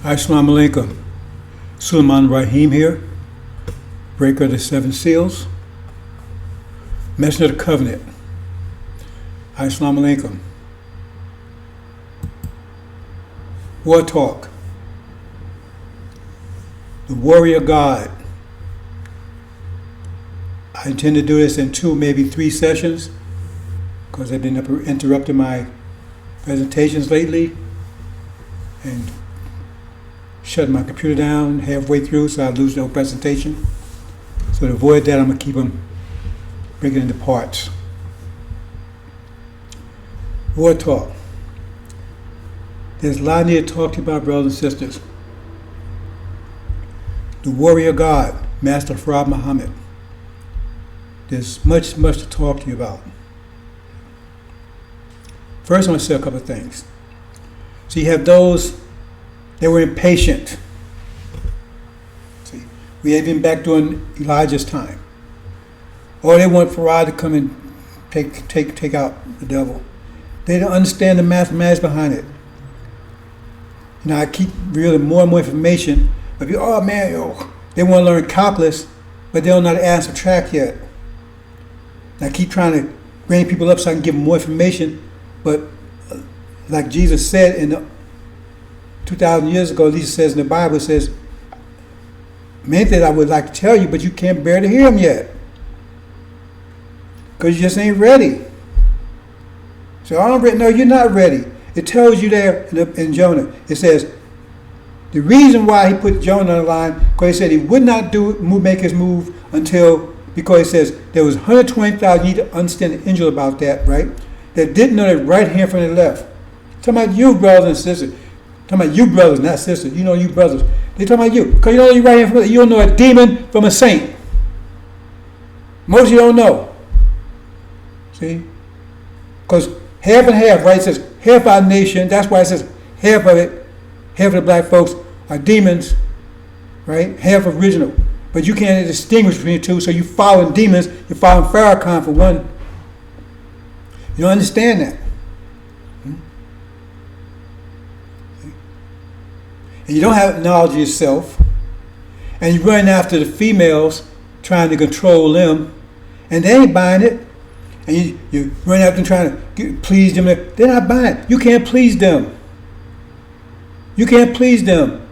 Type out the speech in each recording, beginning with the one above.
Assalamu alaikum. Sulaiman Rahim here, breaker of the seven seals, messenger of the covenant. Assalamu alaikum. War talk. The warrior God. I intend to do this in 2, maybe 3 sessions because I've been interrupting my presentations lately and shut my computer down halfway through so I lose no presentation. So to avoid that, I'm going to keep them breaking into parts. War talk. There's a lot I need to talk to you about, brothers and sisters. The warrior God, Master Farad Muhammad. There's much to talk to you about. First, I want to say a couple of things. So you have those that were impatient. See, we had been back during Elijah's time. Or they want Farad to come and take out the devil. They don't understand the mathematics behind it. Now I keep revealing more and more information, but they want to learn calculus, but they don't know how to add and subtract yet. And I keep trying to bring people up so I can give them more information, but like Jesus said in 2,000 years ago, at least it says in the Bible, it says, many things I would like to tell you, but you can't bear to hear them yet. Because you just ain't ready. So I'm ready. No, you're not ready. It tells you there in Jonah, it says, the reason why he put Jonah on the line, because he said he would not make his move because he says there was 120,000, you need to understand the angel about that, right? That didn't know the right hand from the left. Talking about you, brothers and sisters. Talking about you, brothers, not sisters. You know you brothers. They talking about you. Because you don't know your right hand from the left. You don't know a demon from a saint. Most of you don't know. See? Because half and half, right? It says half our nation. That's why it says half of it, half of the black folks are demons, right? Half original. But you can't distinguish between the two, so you're following demons. You're following Farrakhan for one. You don't understand that. And you don't have knowledge of yourself. And you're running after the females, trying to control them. And they ain't buying it. And you run after them trying to please them. They're not buying it. You can't please them. You can't please them.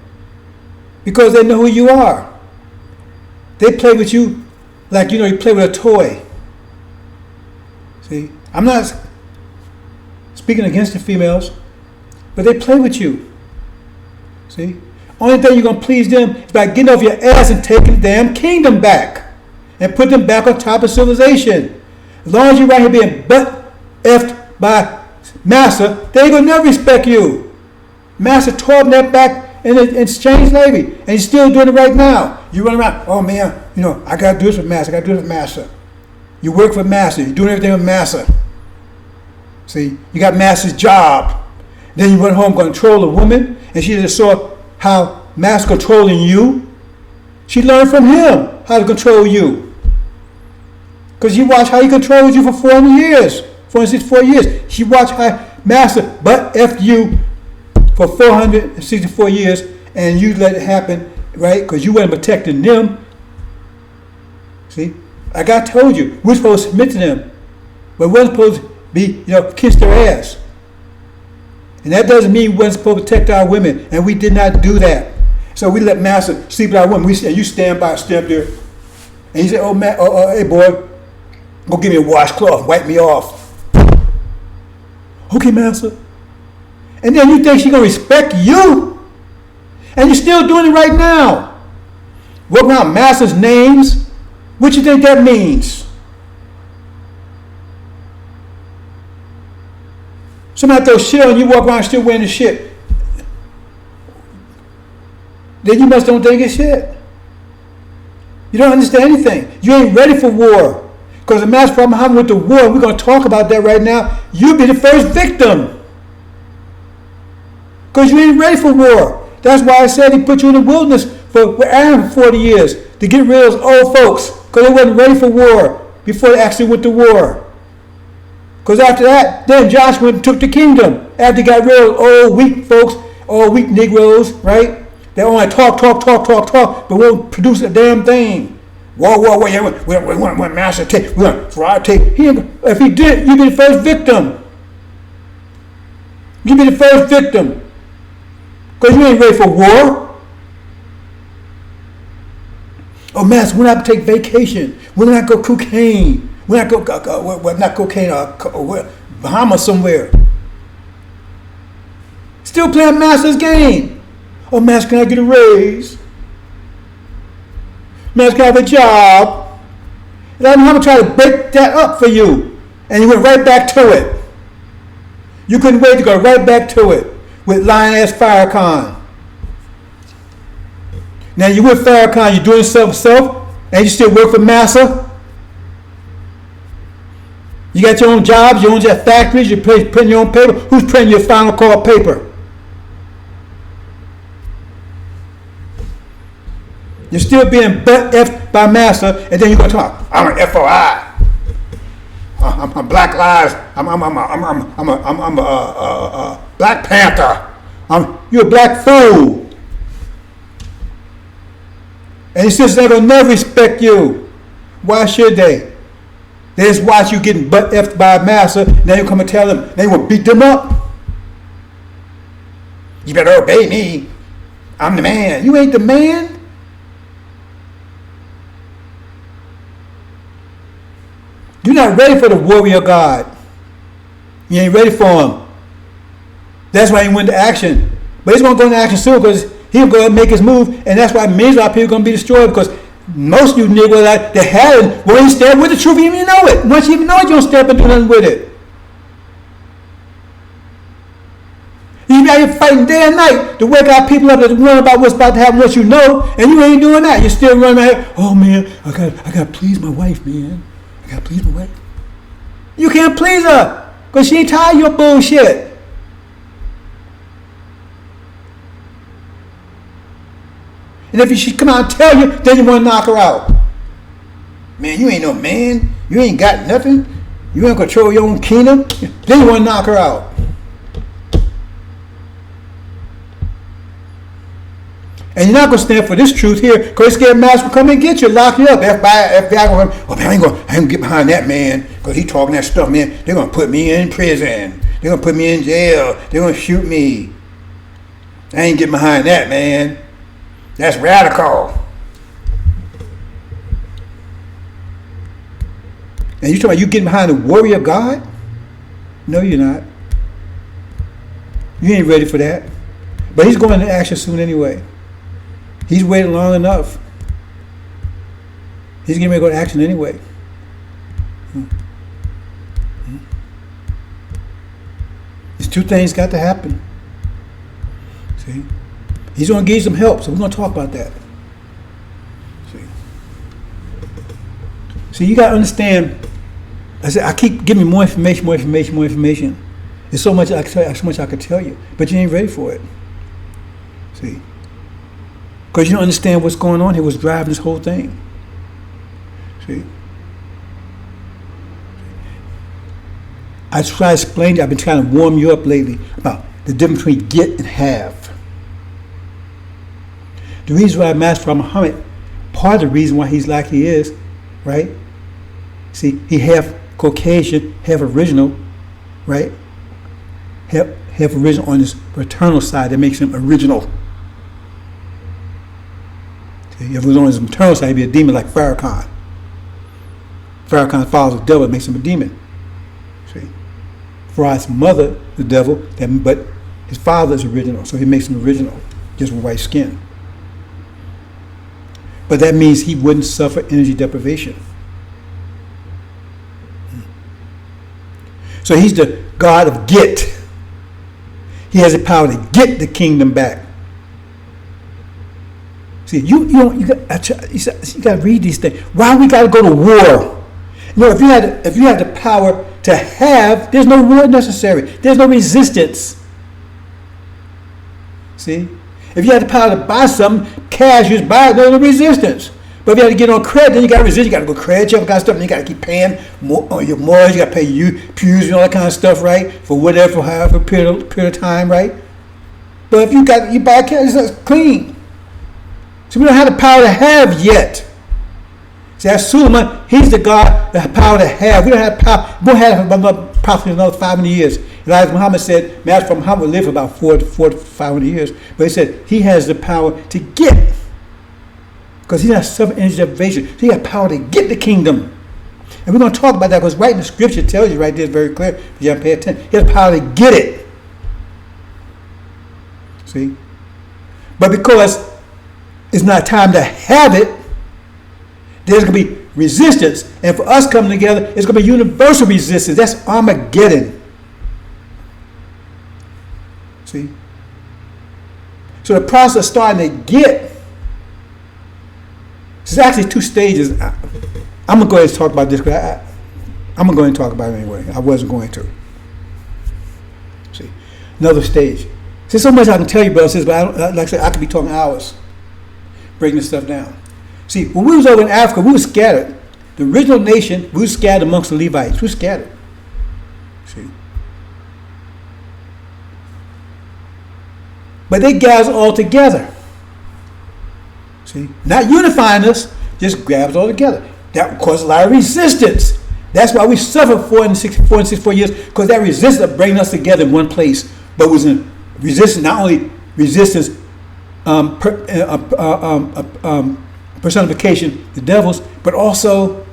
Because they know who you are. They play with you like, you play with a toy. See? I'm not speaking against the females, but they play with you. See? Only thing you're going to please them is by getting off your ass and taking the damn kingdom back. And put them back on top of civilization. As long as you're right here being butt-effed by Massa, they ain't going to never respect you. Massa tore them that back in exchange slavery. And he's still doing it right now. You run around, oh man, I got to do this with Massa. I got to do this with Massa. You work for Massa. You're doing everything with Massa. See, you got Massa's job. Then you went home, control a woman, and she just saw how Massa controlling you. She learned from him how to control you. Because you watched how he controlled you for 400 years, 464 years. She watched how Massa butt-effed you for 464 years, and you let it happen, right? Because you weren't protecting them. See? Like I told you, we're supposed to submit to them. But we're supposed to be, kiss their ass. And that doesn't mean we're supposed to protect our women. And we did not do that. So we let Master sleep with our women. And you stand there. And you say, hey boy, go give me a washcloth, wipe me off. Okay, Master. And then you think she's going to respect you? And you're still doing it right now. Walk around Master's names. What you think that means? Somebody throw shit on you, walk around still wearing the shit. Then you must don't think it's shit. You don't understand anything. You ain't ready for war. Because the Master Prophet Muhammad went to war, and we're going to talk about that right now. You'll be the first victim. Because you ain't ready for war. That's why I said he put you in the wilderness for 40 years to get rid of those old folks. Because they wasn't ready for war before they actually went to war. Because after that, then Joshua took the kingdom. After he got rid of old weak folks, old weak Negroes, right? They only talk, but won't produce a damn thing. Whoa, yeah, we want master take, we want Ferrari take. If he did, you'd be the first victim. You'd be the first victim. Because you ain't ready for war. Oh, master, we're not going to take vacation. We're not going to go cocaine. We're not going to not cocaine, Bahamas somewhere. Still playing master's game. Oh, master, can I get a raise? Master, can I have a job? And I'm going to try to break that up for you. And you went right back to it. You couldn't wait to go right back to it with lying-ass Farrakhan. Now you with Farrakhan, you're doing self, and you still work for Massa. You got your own jobs, your own factories, you're printing your own paper. Who's printing your final call paper? You're still being butt-effed by Massa, and then you're going to talk, I'm an FOI. I'm Black Lives. I'm a Black Panther. You're a black fool. And your sisters will never respect you. Why should they? They just watch you getting butt-effed by a master. Now you come and tell them. They will beat them up. You better obey me. I'm the man. You ain't the man. You're not ready for the warrior God. You ain't ready for him. That's why he went into action. But he's going to go into action soon because he'll go and make his move. And that's why millions of people are going to be destroyed because most of you niggas that they had it, well, you stand with the truth, you even know it. Once you even know it, you don't step and do nothing with it. You out here fighting day and night to wake our people up to learn about what's about to happen, what you know, and you ain't doing that. You're still running around. Oh man, I got to please my wife, man. I got to please my wife. You can't please her because she ain't tired of your bullshit. And if she come out and tell you, then you want to knock her out. Man, you ain't no man. You ain't got nothing. You ain't control your own kingdom. Then you want to knock her out. And you're not going to stand for this truth here because scared master will come and get you, lock you up. FBI going to come, oh man, I ain't going to get behind that man because he talking that stuff, man. They're going to put me in prison. They're going to put me in jail. They're going to shoot me. I ain't getting behind that, man. That's radical. And you talking about you getting behind the warrior of God? No, you're not. You ain't ready for that. But he's going into action soon anyway. He's waited long enough. He's getting ready to go to action anyway. These two things got to happen. See? He's going to give you some help, so we're going to talk about that. See, you got to understand. I keep giving you more information. There's so much I can tell you, but you ain't ready for it. See? Because you don't understand what's going on here, what's driving this whole thing. See? I try to explain to you, I've been trying to warm you up lately about the difference between get and have. The reason why Master Muhammad, part of the reason why he's like he is, right? See, he half Caucasian, half original, right? Half original on his paternal side that makes him original. See, if it was on his maternal side, he'd be a demon like Farrakhan. Farrakhan follows the devil, it makes him a demon. See? Farrakhan's mother, the devil, but his father is original, so he makes him original, just with white skin. But that means he wouldn't suffer energy deprivation. So he's the God of get. He has the power to get the kingdom back. See, you got to read these things. Why we got to go to war? You know, if you had the power to have, there's no war necessary. There's no resistance. See? If you had the power to buy something, cash, you just buy it, there's no resistance. But if you had to get on credit, then you got to resist. You got to go credit, you have kind of stuff, and you got to keep paying more, your mortgage, you got to pay you pews and all that kind of stuff, right? For whatever, for however period of time, right? But if you buy cash, it's clean. So we don't have the power to have yet. See, that's Suleiman. He's the God, the power to have. We don't have power. We don't have approximately another 500 years. Elijah Muhammad said, Master Muhammad lived for about 400 to 500 years. But he said he has the power to get. Because he's not suffering energy deprivation. So he has power to get the kingdom. And we're going to talk about that because right in the scripture tells you right there, it's very clear. If you haven't paid attention, he has power to get it. See? But because it's not time to have it, there's going to be resistance. And for us coming together, it's going to be universal resistance. That's Armageddon. See? So the process of starting to get, there's actually 2 stages. I'm going to go ahead and talk about this because I'm going to go ahead and talk about it anyway. I wasn't going to. See? Another stage. There's so much I can tell you, brothers, but like I said, I could be talking hours breaking this stuff down. See, when we was over in Africa, we were scattered. The original nation, we were scattered amongst the Levites. We were scattered. See? But they gathered us all together. See? Not unifying us, just grab us all together. That caused a lot of resistance. That's why we suffered 64 years, because that resistance bringing us together in one place. But it was in resistance, not only resistance, personification, the devils, but also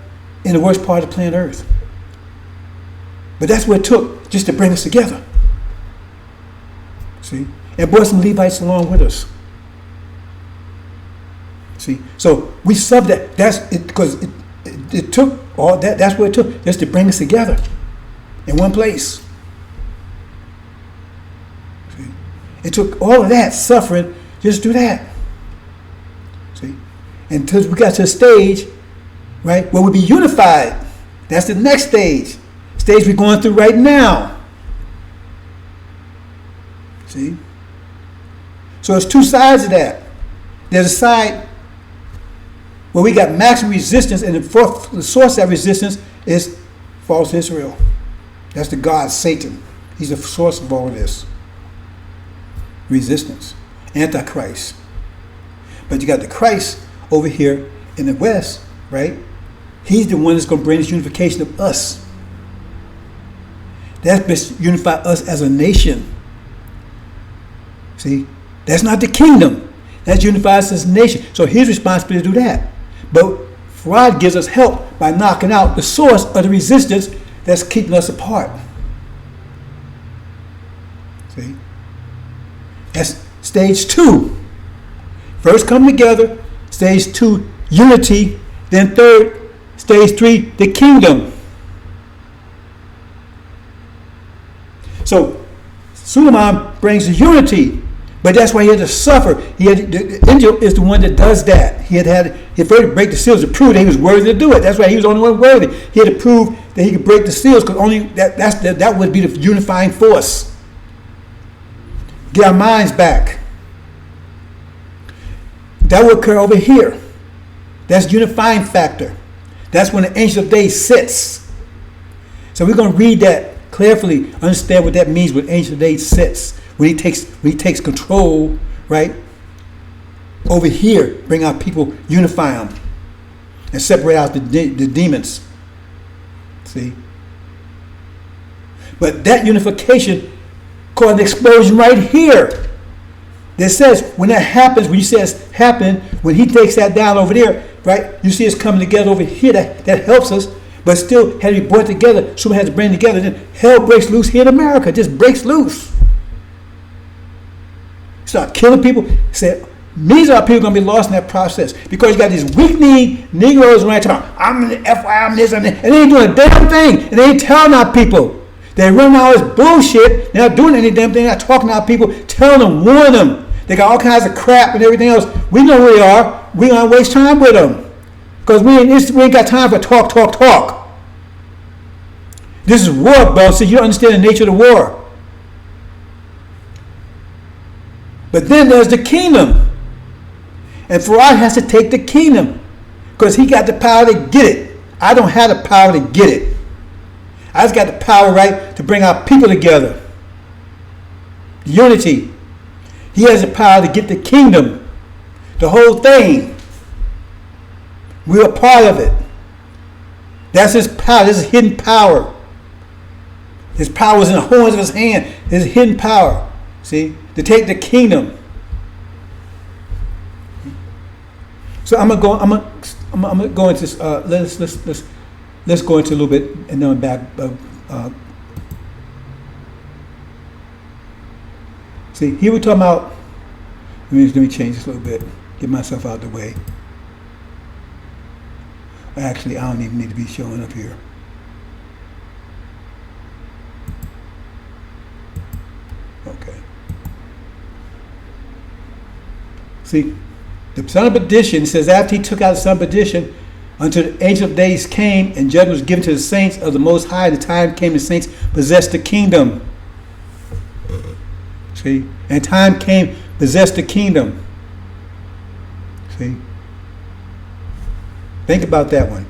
in the worst part of the planet Earth. But that's what it took just to bring us together. See? And brought some Levites along with us. See? So we sub that. That's it, because it took all that. That's what it took just to bring us together in one place. See? It took all of that suffering just to do that. See? Until we got to a stage, right, where we'll be unified. That's the next stage. Stage we're going through right now. See? So there's 2 sides of that. There's a side where we got maximum resistance, and the source of that resistance is false Israel. That's the God, Satan. He's the source of all of this. Resistance. Antichrist. But you got the Christ over here in the West, right? He's the one that's going to bring this unification of us. That's going to unify us as a nation. See? That's not the kingdom. That's unified us as a nation. So his responsibility to do that. But Farad gives us help by knocking out the source of the resistance that's keeping us apart. See? That's stage 2. First come together. Stage 2, unity. Then third, stage 3, the kingdom. So Suleiman brings the unity. But that's why he had to suffer. The angel is the one that does that. He had to break the seals to prove that he was worthy to do it. That's why he was the only one worthy. He had to prove that he could break the seals, because only that would be the unifying force. Get our minds back. That will occur over here. That's the unifying factor. That's when the Ancient of Days sits. So we're going to read that carefully, understand what that means when Ancient of Days sits. When he takes control, right, over here, bring our people, unify them, and separate out the demons. See? But that unification caused an explosion right here. That says when that happens, when you say it's happening, when he takes that down over there, right, you see it's coming together over here. That helps us, but still had to be brought together. Someone has to bring together. Then hell breaks loose here in America. It just breaks loose. Start killing people. Say, millions of people are going to be lost in that process, because you got these weak-kneed Negroes right now. I'm in the FY, I'm this, I'm that. And they ain't doing a damn thing. And they ain't telling our people. They're running all this bullshit. They're not doing any damn thing. They're not talking to our people, telling them, warning them. They got all kinds of crap and everything else. We know who they are. We don't waste time with them, because we ain't got time for talk. This is war, bro. So you don't understand the nature of the war. But then there's the kingdom. And Farad has to take the kingdom, because he got the power to get it. I don't have the power to get it. I just got the power, right, to bring our people together. Unity. He has the power to get the kingdom, The whole thing. We're a part of it. That's his power. This is hidden power. His power is in the horns of his hand. His hidden power. See? To take the kingdom. So I'm gonna go into let's go into a little bit and then back. See, here we're talking about. Let me change this a little bit. Get myself out of the way. Actually, I don't even need to be showing up here. Okay. See, the son of perdition says, after he took out the son of perdition, until the age of days came, and judgment was given to the saints of the Most High, the time came the saints possessed the kingdom. See? And time came, possessed the kingdom. See? Think about that one.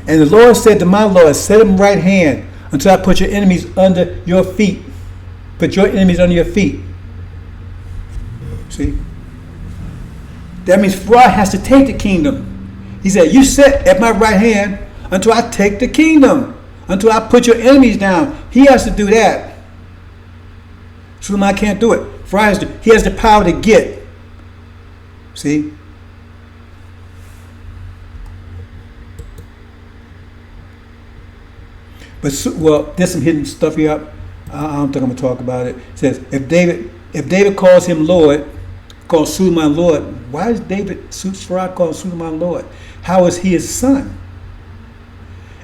And the Lord said to my Lord, set him right hand until I put your enemies under your feet. Put your enemies under your feet. See? That means Pharaoh has to take the kingdom. He said, you sit at my right hand until I take the kingdom. Until I put your enemies down. He has to do that. Suleiman can't do it. He has the power to get. See? But there's some hidden stuff here. I don't think I'm going to talk about it. It says, if David calls him Lord, calls Suleiman Lord, why is Pharaoh call Suleiman Lord? How is he his son?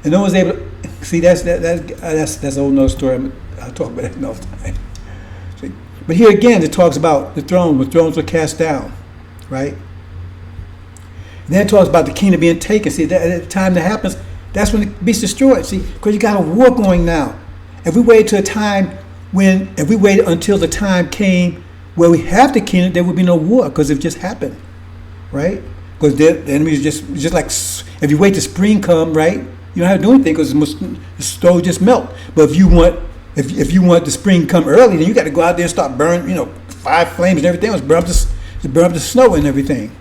And no one's able to see. That's a whole nother story. I'll talk about that another time. See? But here again, it talks about the throne, when thrones were cast down, right? And then it talks about the kingdom being taken. See, at the time that happens, that's when it beats destroyed. See, because you got a war going now. If we wait to a time if we waited until the time came where we have the kingdom, there would be no war because it just happened, right? Because the enemy is just like, if you wait till spring come, right? You don't have to do anything because the stove just melt. But if you want the spring to come early, then you got to go out there and start burning, fire flames and everything else, burn up the snow and everything.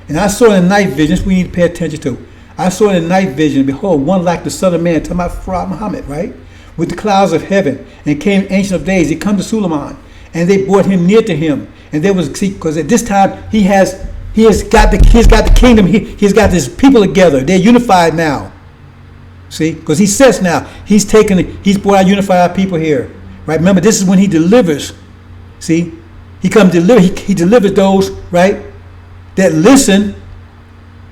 And I saw in the night visions, we need to pay attention to. I saw in the night vision, behold, one like the Son of Man, talking about Pharaoh Muhammad, right? With the clouds of heaven, and came Ancient of Days. He come to Suleiman, and they brought him near to him. And there was, because at this time he has got the kingdom. He's got his people together. They're unified now. See, because he says now he's brought out unified our people here, right? Remember, this is when he delivers. See, he comes deliver. He delivers those, right, that listen,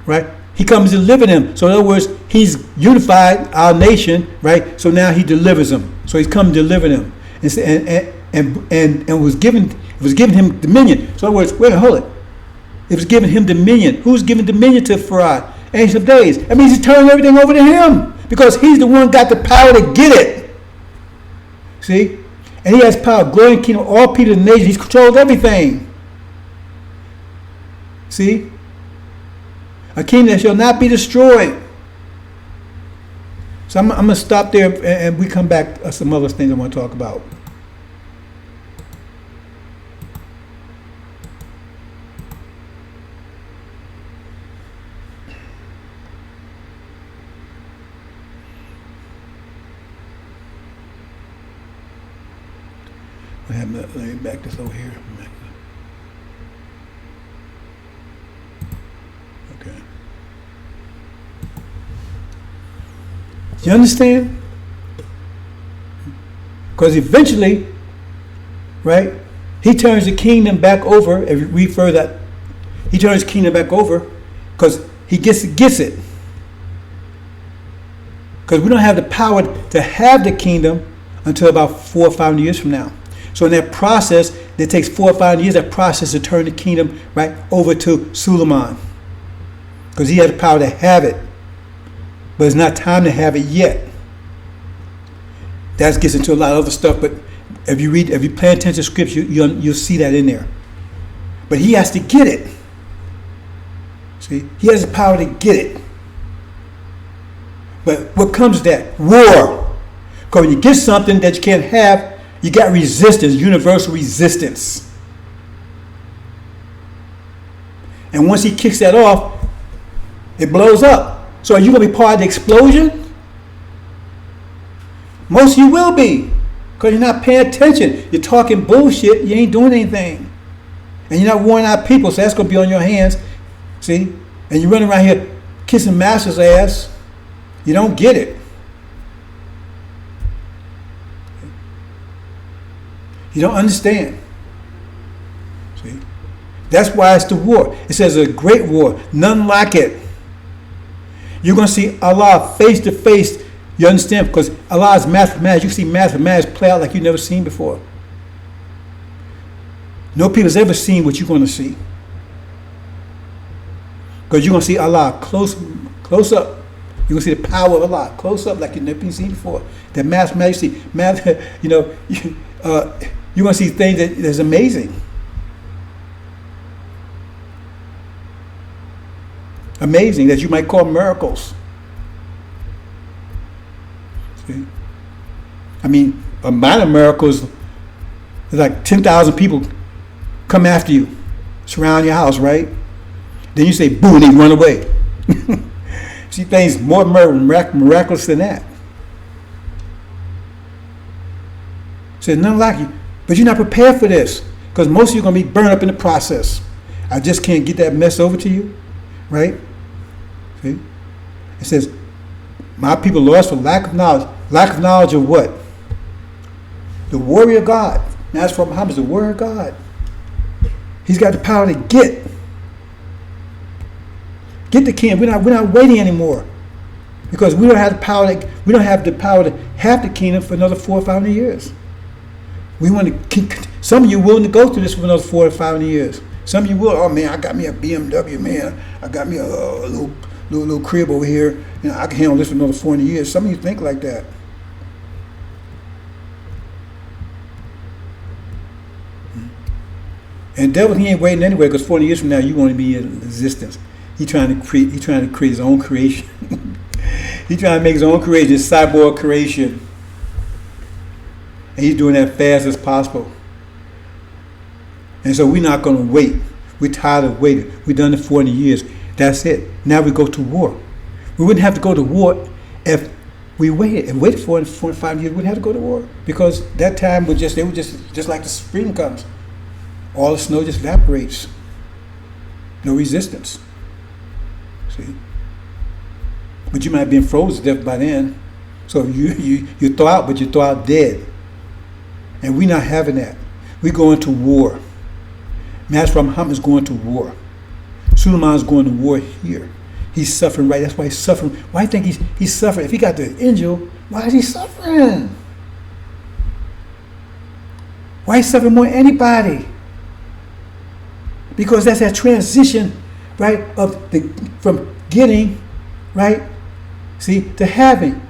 right. He comes to deliver them. So in other words, he's unified our nation, right? So now he delivers them. So he's come to deliver them, and was given him dominion. So in other words, wait a minute, hold it. It was given him dominion. Who's giving dominion to Pharaoh? Ancient of Days. That means he's turning everything over to him because he's the one got the power to get it. See, and he has power, glory, and kingdom, all people of the nation. He's controlled everything. See. A kingdom that shall not be destroyed. So I'm going to stop there and we come back to some other things I want to talk about. Let me back this over here. Okay. You understand? Because eventually, right, he turns the kingdom back over. If you read further, he turns the kingdom back over because he gets it. Because we don't have the power to have the kingdom until about 4 or 5 years from now. So in that process, it takes 4 or 5 years, that process to turn the kingdom right over to Suleiman. Because he has the power to have it. But it's not time to have it yet. That gets into a lot of other stuff, but if you pay attention to scripture, you'll see that in there. But he has to get it. See, he has the power to get it. But what comes to that? War. Because when you get something that you can't have, You got resistance, universal resistance. And once he kicks that off, it blows up. So are you going to be part of the explosion? Most of you will be, because you're not paying attention. You're talking bullshit. You ain't doing anything. And you're not warning out people, so that's going to be on your hands. See? And you're running around here kissing master's ass. You don't get it. You don't understand. See? That's why it's the war. It says a great war, none like it. You're going to see Allah face to face. You understand? Because Allah is mathematics. You see mathematics play out like you've never seen before. No people's ever seen what you're going to see. Because you're going to see Allah close up. You're going to see the power of Allah close up like you've never been seen before. That mathematics, you're going to see things that's amazing. Amazing, that you might call miracles. See? I mean, a minor miracle is like 10,000 people come after you, surround your house, right? Then you say, boo, and they run away. See things more miraculous than that. Said none like you, but you're not prepared for this, because most of you are going to be burned up in the process. I just can't get that mess over to you, right? See? It says, my people lost for lack of knowledge. Lack of knowledge of what? The warrior God. Now that's from Muhammad, the warrior God. He's got the power to get the kingdom. We're not waiting anymore, because we don't have the power. We don't have the power to have the kingdom for another 400 or 500 years. We want to. Some of you willing to go through this for another 400 or 500 years. Some of you will. Oh man, I got me a BMW, man. I got me a little crib over here. You know, I can handle this for another 400 years. Some of you think like that. And the devil, he ain't waiting anyway, because 40 years from now you want to be in existence. He's trying to create his own creation. He's trying to make his own creation, his cyborg creation. And he's doing that fast as possible. And so we're not going to wait. We're tired of waiting. We've done it 40 years. That's it. Now we go to war. We wouldn't have to go to war if we waited. And waited for it 4 or 5 years, we wouldn't have to go to war. Because that time they would just like the spring comes. All the snow just evaporates. No resistance. See? But you might have been frozen to death by then. So you thaw out, but you thaw out dead. And we're not having that. We're going to war. Master Muhammad is going to war. Suleiman is going to war here. He's suffering, right? That's why he's suffering. Why do you think he's suffering? If he got the angel, why is he suffering? Why is he suffering more than anybody? Because that's that transition, right, from getting, right, see, to having.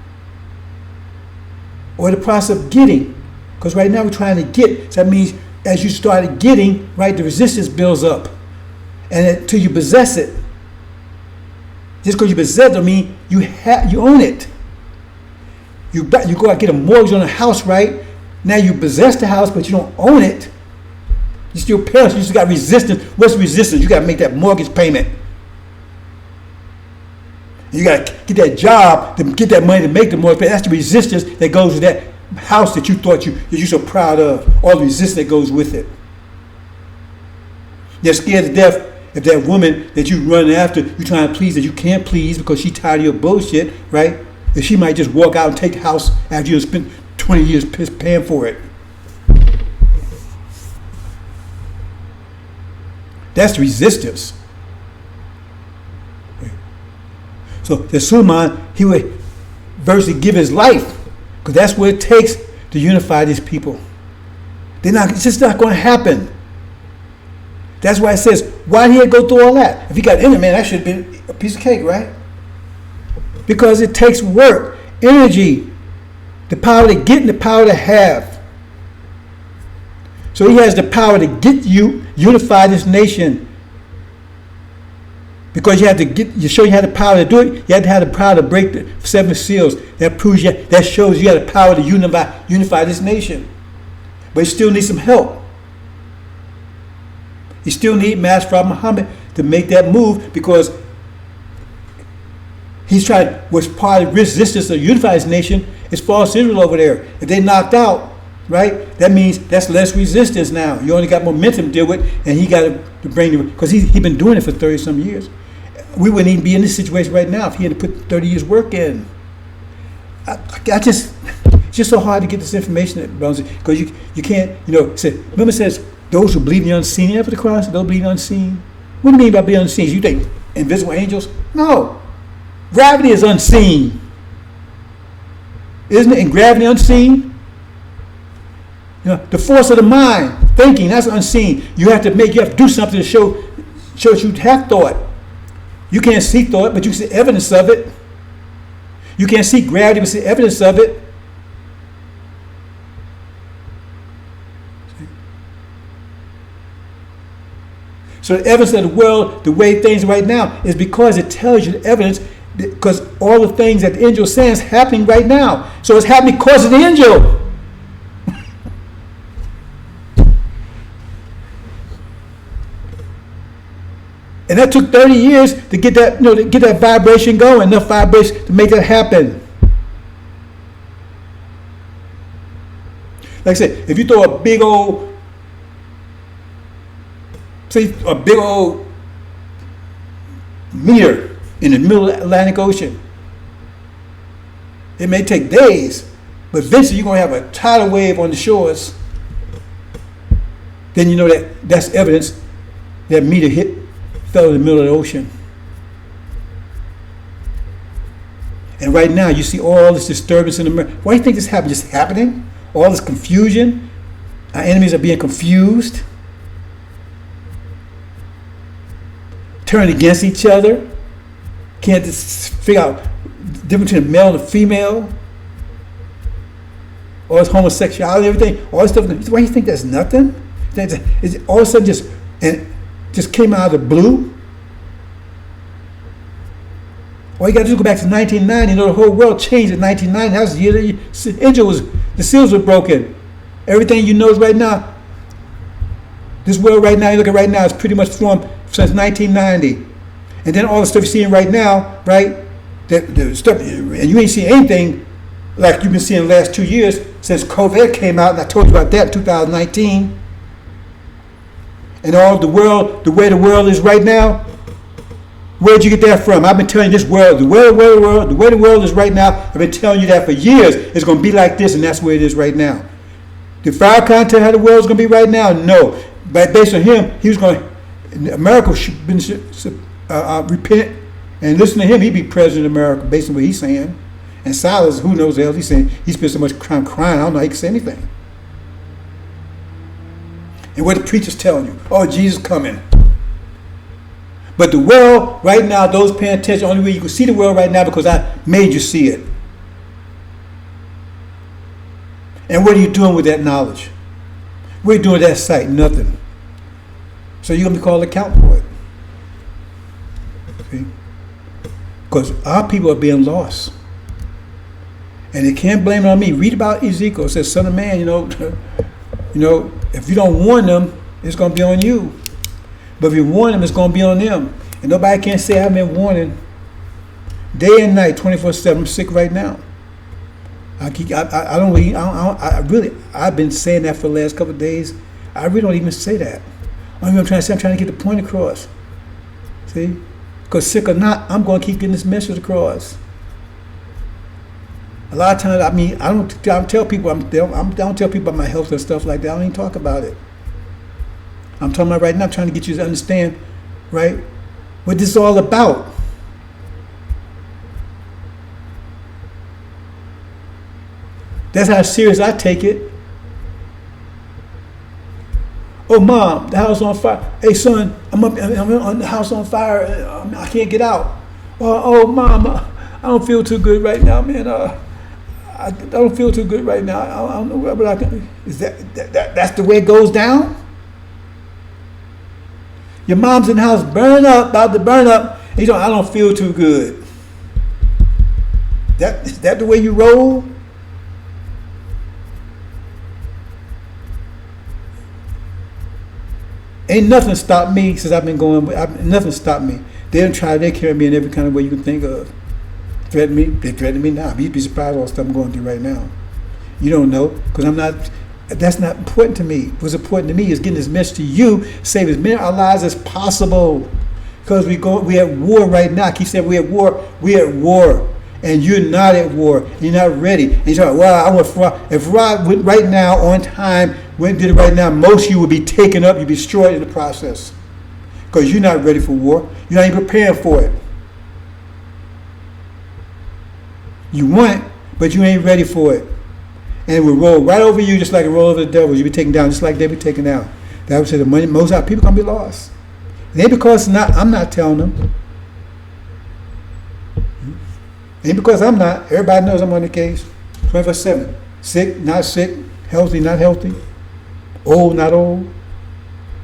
Or the process of getting. Because right now we're trying to get. So that means as you started getting, right, the resistance builds up. And until you possess it. Just because you possess it, I mean you own it. You go out and get a mortgage on a house, right? Now you possess the house, but you don't own it. You still parents, you still got resistance. What's resistance? You got to make that mortgage payment. You got to get that job to get that money to make the mortgage payment. That's the resistance that goes with that house that you thought you're so proud of. All the resistance that goes with it. You're scared to death if that woman that you run after, you trying to please that you can't please because she tired of your bullshit, right? If she might just walk out and take the house after you spent 20 years paying for it. That's resistance. So the Suleiman, he would virtually give his life, because that's what it takes to unify these people. It's just not going to happen. That's why it says, why did he go through all that? If he got in it, man, that should have been a piece of cake, right? Because it takes work, energy, the power to get and the power to have. So he has the power to get you, unify this nation. Because you show you had the power to do it, you had to have the power to break the 7 seals. That shows you had the power to unify this nation. But he still needs some help. He still needs Master Prophet Muhammad to make that move, because he's trying, was part of resistance to unify his nation, is false Israel over there. If they knocked out, right, that means that's less resistance now. You only got momentum to deal with, and he got to bring the, because he's been doing it for 30 some years. We wouldn't even be in this situation right now if he had to put 30 years work in. I just, it's just so hard to get this information, because you can't, remember it says, those who believe in the unseen after the cross, they'll believe unseen. What do you mean by being unseen? You think invisible angels? No. Gravity is unseen. Isn't it? And gravity unseen? The force of the mind, thinking, that's unseen. You have to do something to show that you have thought. You can't see thought, but you see evidence of it. You can't see gravity, but see evidence of it. So the evidence of the world, the way things are right now, is because it tells you the evidence, because all the things that the angel is saying is happening right now. So it's happening because of the angel. And that took 30 years to get that, to get that vibration going, enough vibration to make that happen. Like I said, if you throw a big old meter in the middle of the Atlantic Ocean, it may take days, but eventually you're going to have a tidal wave on the shores. Then you know that's evidence that meter fell in the middle of the ocean. And right now you see all this disturbance in America. Why do you think this happened? Just happening? All this confusion? Our enemies are being confused, turning against each other. Can't just figure out the difference between the male and the female. All this homosexuality, everything, all this stuff. Why do you think that's nothing? It's all of a sudden just came out of the blue. All you got to do is go back to 1990. The whole world changed in 1990. That was the year the seals were broken. Everything you know is right now. This world right now, you look at right now, is pretty much formed since 1990. And then all the stuff you're seeing right now, right? The stuff, and you ain't seen anything like you've been seeing the last 2 years since COVID came out, and I told you about that in 2019. And all the world, the way the world is right now, where'd you get that from? I've been telling you this world, the way the world is right now, I've been telling you that for years. It's going to be like this, and that's where it is right now. Did Farrakhan tell how the world's going to be right now? No. But based on him, he was going to, America should repent and listen to him. He'd be president of America based on what he's saying. And Silas, who knows else, he's saying he spent so much time crying, I don't know how he can say anything. And what the preacher's telling you, oh, Jesus coming. But the world right now, those paying attention, the only way you can see the world right now because I made you see it. And what are you doing with that knowledge? What are you doing with that sight? Nothing. So you're going to be called account for it. See? Because our people are being lost. And they can't blame it on me. Read about Ezekiel. It says, son of man, if you don't warn them, it's going to be on you. But if you warn them, it's going to be on them. And nobody can say I've been warning day and night, 24/7. I'm sick right now. I've been saying that for the last couple of days. I really don't even say that. I'm trying to get the point across. See? Because sick or not, I'm going to keep getting this message across. A lot of times, I don't tell people about my health and stuff like that. I don't even talk about it. I'm talking about right now, trying to get you to understand, right, what this is all about. That's how serious I take it. Oh, Mom, the house on fire. Hey, son, I'm on the house on fire. I can't get out. Oh, Mom, I don't feel too good right now, man. I don't feel too good right now. I don't know what I can. Is that's the way it goes down? Your mom's in the house, about to burn up. And I don't feel too good. Is that the way you roll? Ain't nothing stopped me since I've been going. Nothing stopped me. They done try. They carry me in every kind of way you can think of. Threaten me. They threaten me now. You'd be surprised all the stuff I'm going through right now. You don't know because I'm not. That's not important to me. What's important to me is getting this message to you, save as many of our lives as possible. Because we at war right now. I keep saying we at war. We at war. And you're not at war. You're not ready. And you're like, well, I want if Rod went right now on time, did it right now, most of you would be taken up, you'd be destroyed in the process. Because you're not ready for war. You're not even preparing for it. You want it, but you ain't ready for it. And it will roll right over you just like it roll over the devils. You'll be taken down just like they be taken down. That would say the money, most of our people gonna be lost. It ain't because I'm not telling them. Ain't because I'm not. Everybody knows I'm on the case. 24/7. Sick, not sick. Healthy, not healthy. Old, not old.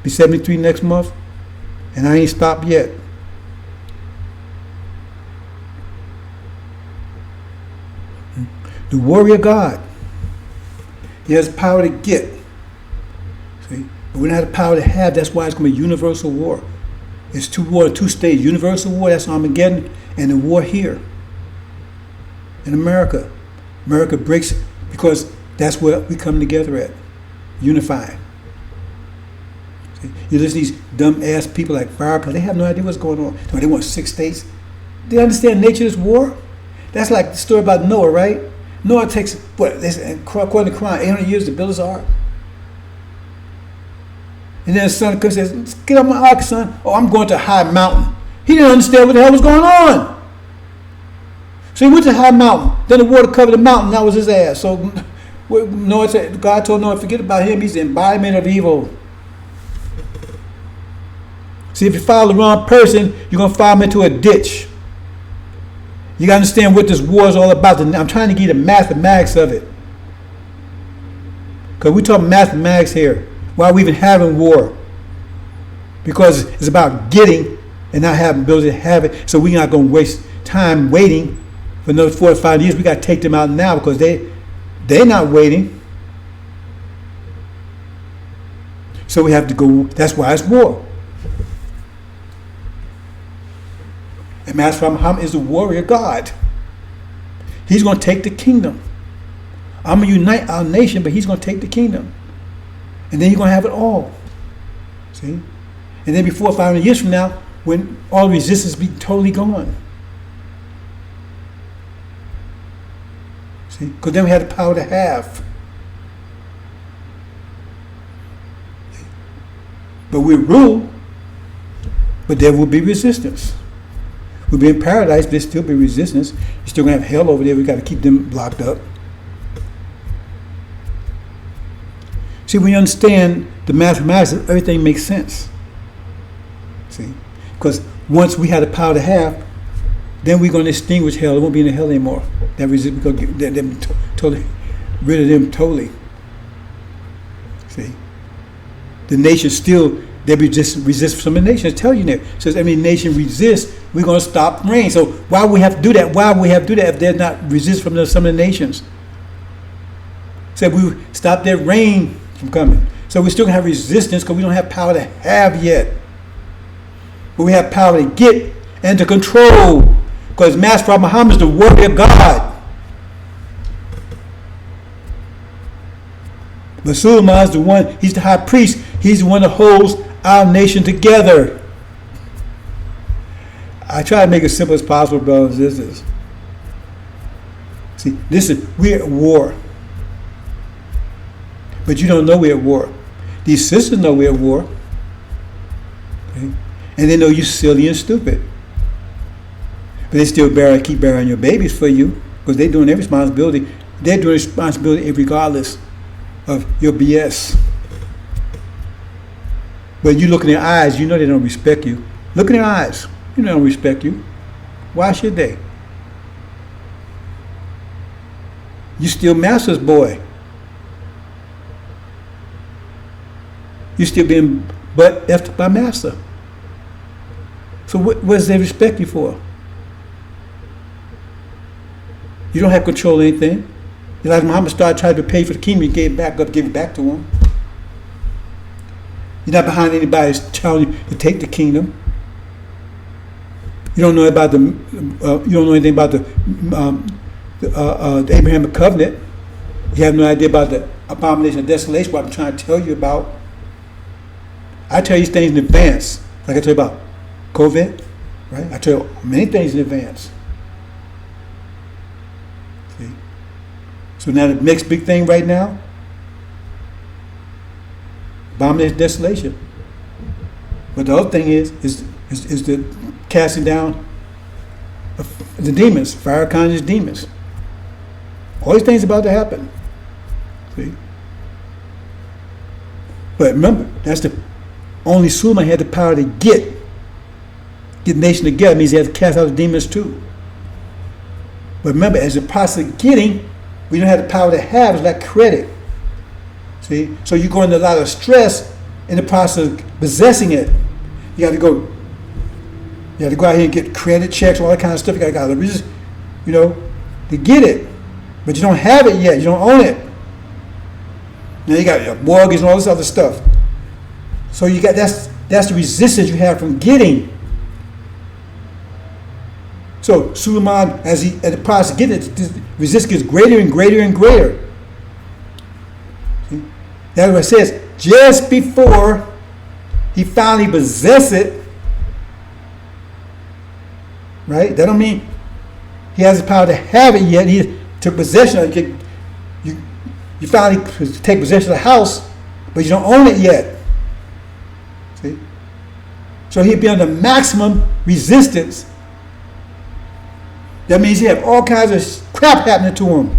Be 73 next month. And I ain't stopped yet. The warrior God. He has power to get. See? But we don't have the power to have. That's why it's going to be universal war. It's two stages. Universal war, that's Armageddon, and the war here. In America. America breaks because that's where we come together at. Unified. See? You listen to these dumb ass people like Farrakhan, they have no idea what's going on. They want 6 states. They understand the nature of this war? That's like the story about Noah, right? Noah takes, according to Quran, 800 years to build his ark. And then his son comes and says, get on my ark, son. Oh, I'm going to a high mountain. He didn't understand what the hell was going on. So he went to a high mountain. Then the water covered the mountain. That was his ass. So Noah said, God told Noah, forget about him. He's the embodiment of evil. See, if you follow the wrong person, you're going to follow him into a ditch. You got to understand what this war is all about. I'm trying to give you the mathematics of it. Because we're talking mathematics here. Why are we even having war? Because it's about getting and not having ability to have it. So we're not going to waste time waiting for another 4 or 5 years. We got to take them out now because they're not waiting. So we have to go. That's why it's war. And Master Muhammad is the warrior God. He's going to take the kingdom. I'm going to unite our nation, but he's going to take the kingdom. And then you're going to have it all. See? And then before 500 years from now, when all resistance be totally gone. See? Because then we have the power to have. But we rule, but there will be resistance. We'll be in paradise, but there'll still be resistance. You're still going to have hell over there. We've got to keep them blocked up. See, when you understand the mathematics, everything makes sense. See? Because once we have the power to have, then we're going to extinguish hell. It won't be in the hell anymore. That resist, we're going to get them totally rid of them totally. See? The nation still, they resist some of the nations. Tell you that. So as every nation resists, we're going to stop rain. So why would we have to do that? Why would we have to do that if they're not resist from some of the nations? So we stop their rain from coming. So we still have resistance because we don't have power to have yet. But we have power to get and to control. Because Master Muhammad is the warrior God. But Sulaiman is the one, he's the high priest. He's the one that holds our nation together. I try to make it as simple as possible, brothers and sisters. See, we're at war. But you don't know we're at war. These sisters know we're at war. Okay? And they know you're silly and stupid. But they still keep bearing your babies for you because they're doing their responsibility. They're doing responsibility regardless of your BS. But you look in their eyes, you know they don't respect you. Look in their eyes. You know they don't respect you. Why should they? You still master's boy. You're still being butt effed by master. So what does they respect you for? You don't have control of anything. Elijah Muhammad started trying to pay for the kingdom, he gave it back to him. You're not behind anybody that's telling you to take the kingdom. You don't know about you don't know anything about the Abrahamic covenant. You have no idea about the abomination of desolation, what I'm trying to tell you about. I tell you these things in advance, like I tell you about COVID, right? I tell you many things in advance. See? So now the next big thing right now, abomination of desolation. But the other thing is the casting down of the demons, fire conscious demons. All these things about to happen. See? But remember, that's the only Suleiman had the power to get the nation together. It means he had to cast out the demons too. But remember, as the process of getting, we don't have the power to have. It's like credit. See? So you go into a lot of stress in the process of possessing it. You got to go out here and get credit checks, all that kind of stuff. You got to, you know, to get it. But you don't have it yet. You don't own it. Now you got your mortgage and all this other stuff. So you got that's the resistance you have from getting. So Suleiman, as the process of getting it, the resistance gets greater and greater and greater. See? That's what it says. Just before he finally possessed it, right? That don't mean he has the power to have it yet. He took possession of it. You finally take possession of the house, but you don't own it yet. See? So he'd be under maximum resistance. That means he have all kinds of crap happening to him.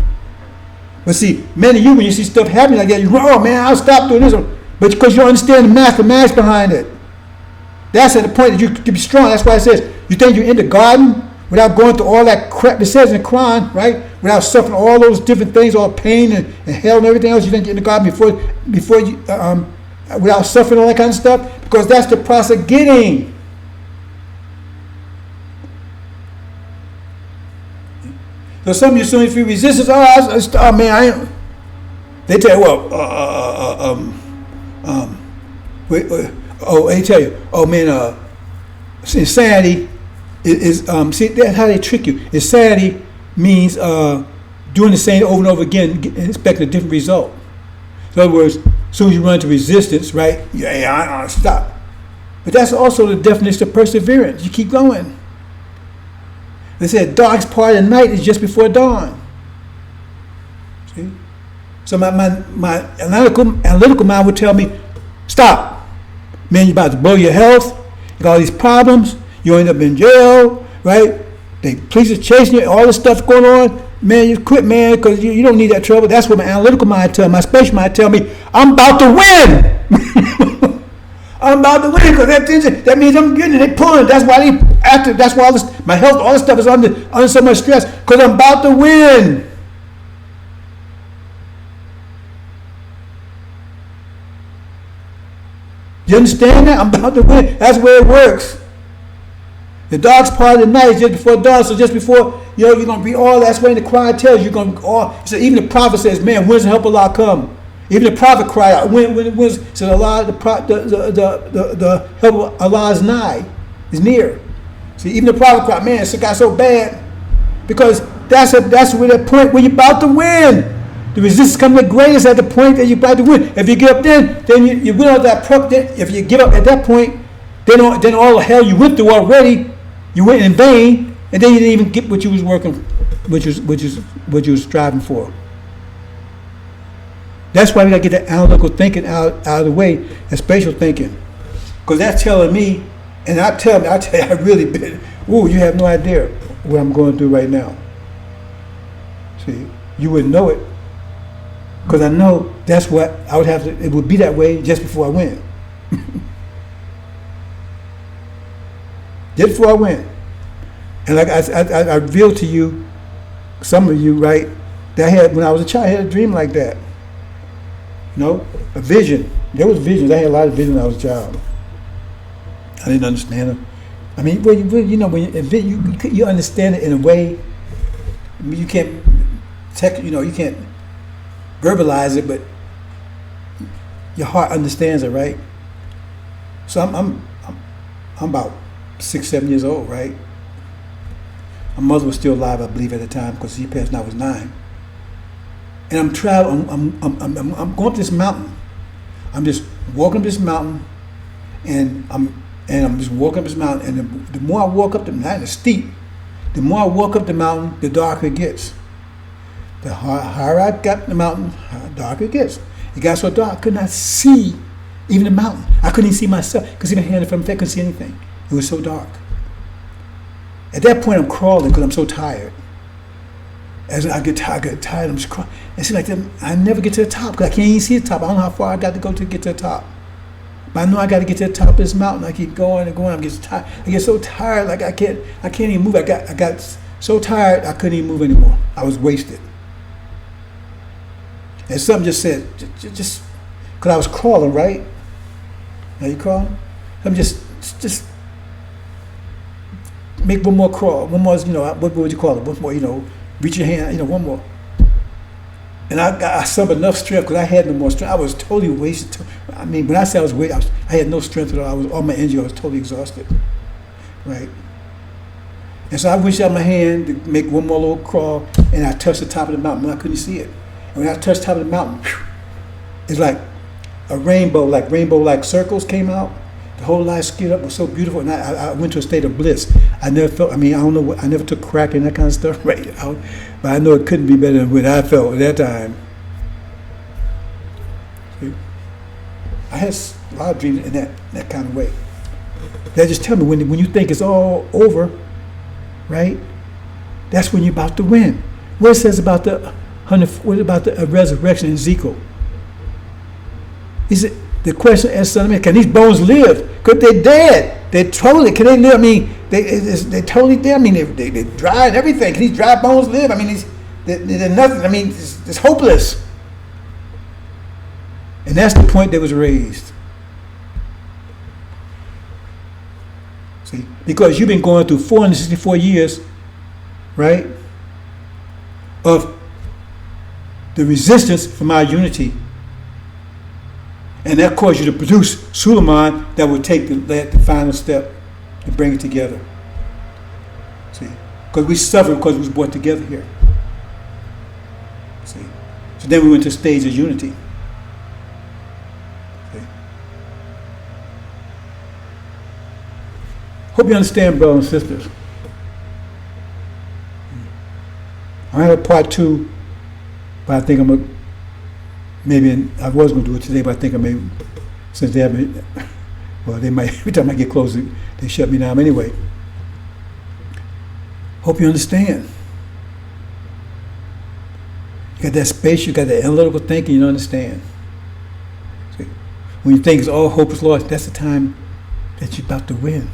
But see, many of you, when you see stuff happening like that, you go, oh man, I'll stop doing this. But because you don't understand the mathematics behind it. That's at the point that you can be strong. That's why it says, you think you're in the garden without going through all that crap it says in the Quran, right? Without suffering all those different things, all pain and hell and everything else, you think you're in the garden before you, without suffering all that kind of stuff? Because that's the process of getting. So some of you, so if you resistance, oh man, I ain't. They tell you, they tell you, oh man, insanity is see, that's how they trick you. Insanity means doing the same over and over again and expecting a different result. In other words, as soon as you run into resistance, right? Yeah, I stop. But that's also the definition of perseverance. You keep going. They said darkest part of the night is just before dawn. See? So my analytical mind would tell me, stop. Man, you're about to blow your health. You got all these problems. You end up in jail, right? The police are chasing you. All this stuff going on. Man, you quit, man, because you don't need that trouble. That's what my analytical mind tell me. My spatial mind tell me, I'm about to win. I'm about to win because that means I'm getting it. They pulling. That's why all this, my health, all this stuff is under so much stress because I'm about to win. You understand that? I'm about to win. That's where it works. The darkest part of the night is just before dawn. So just before, you're going to be all that's when the Quran tells you, you're going to all. So even the prophet says, man, when's the help of Allah come? Even the prophet cried out, when said Allah, the help of Allah is nigh, is near. See, even the prophet cried, man, it got so bad. Because that's where the point where you're about to win. The resistance comes the greatest at the point that you're about to win. If you give up then you win out that point. If you give up at that point, then all the hell you went through already, you went in vain, and then you didn't even get what you was working, what you was striving for. That's why we got to get that analytical thinking out of the way, and spatial thinking, because that's telling me, and I tell you, I really been. Ooh, you have no idea what I'm going through right now. See, you wouldn't know it, because I know that's what I would have to. It would be that way just before I win. Just before I win, and like I revealed to you, some of you, right? That I had when I was a child, I had a dream like that. A vision. There was visions. I had a lot of visions when I was a child. I didn't understand them. I mean, when you understand it in a way. I mean, you can't you can't verbalize it, but your heart understands it, right? So I'm about 6, 7 years old, right? My mother was still alive, I believe, at the time, because she passed when I was 9. And I'm traveling. I'm going up this mountain. I'm just walking up this mountain, and I'm just walking up this mountain. And the more I walk up the mountain, it's steep. The more I walk up the mountain, the darker it gets. The higher I got the mountain, the darker it gets. It got so dark I could not see even the mountain. I couldn't even see myself because even handed from there, I couldn't see anything. It was so dark. At that point, I'm crawling because I'm so tired. As I get tired, I'm just crawling. It seems like I never get to the top because I can't even see the top. I don't know how far I got to go to get to the top. But I know I got to get to the top of this mountain. I keep going and going. I'm getting tired. I get so tired, like I can't even move. I got so tired, I couldn't even move anymore. I was wasted. And something just said, just because I was crawling, right? Are you crawling? I'm just make one more crawl. One more, what would you call it? One more, reach your hand, one more. And I summoned enough strength because I had no more strength. I was totally wasted. I mean, when I say I was wasted, I had no strength at all. I was all my energy. I was totally exhausted, right? And so I reached out my hand to make one more little crawl, and I touched the top of the mountain, and I couldn't see it. And when I touched the top of the mountain, it's like a rainbow, like circles came out. The whole landscape up was so beautiful, and I went to a state of bliss. I never felt. I don't know. I never took crack and that kind of stuff, right? But I know it couldn't be better than what I felt at that time. See? I had a lot of dreams in that kind of way. They just tell me when you think it's all over, right? That's when you're about to win. What it says about the resurrection in Ezekiel? Is it? The question asked Son of Man, can these bones live? Because they're dead. They're totally, can they live? I mean, they're totally dead. I mean, they're dry and everything. Can these dry bones live? I mean, they're nothing. I mean, it's hopeless. And that's the point that was raised. See, because you've been going through 464 years, right, of the resistance from our unity. And that caused you to produce Suleiman that would take the final step to bring it together. See? Because we suffered because we was brought together here. See? So then we went to a stage of unity. See? Hope you understand, brothers and sisters. I have a part 2, but I think I'm going to maybe I was going to do it today, but I think I may, since they haven't, well, they might, every time I get closer, they shut me down anyway. Hope you understand. You got that space, you got that analytical thinking, you understand. See, when you think it's all hope is lost, that's the time that you're about to win.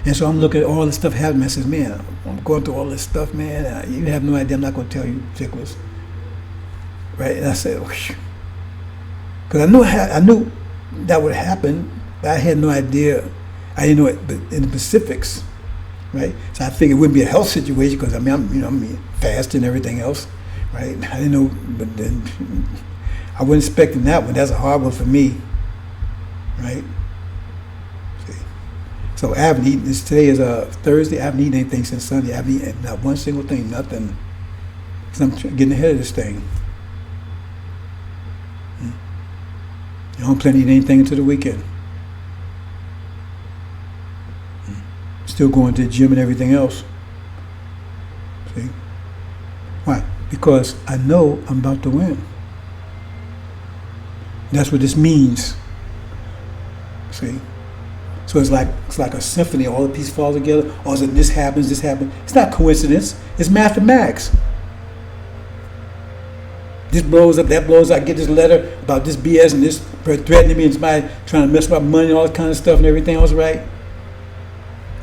And so I'm looking at all this stuff happening. I says, man, I'm going through all this stuff, man. You have no idea. I'm not going to tell you particulars. Right, and I said, because I knew that would happen, but I had no idea. I didn't know it in the specifics, right? So I figured it wouldn't be a health situation because I'm fast and everything else, right? I didn't know, but then I wasn't expecting that one. That's a hard one for me, right? See, so I haven't eaten. Today is Thursday. I haven't eaten anything since Sunday. I haven't eaten not one single thing, nothing. Because I'm getting ahead of this thing. I don't plan to eat anything until the weekend. Still going to the gym and everything else. See? Why? Because I know I'm about to win. That's what this means. See? So it's like a symphony. All the pieces fall together. All of a sudden, this happens. It's not coincidence. It's mathematics. This blows up, that blows up. I get this letter about this BS and this threatening me and somebody trying to mess with my money and all that kind of stuff and everything else, right?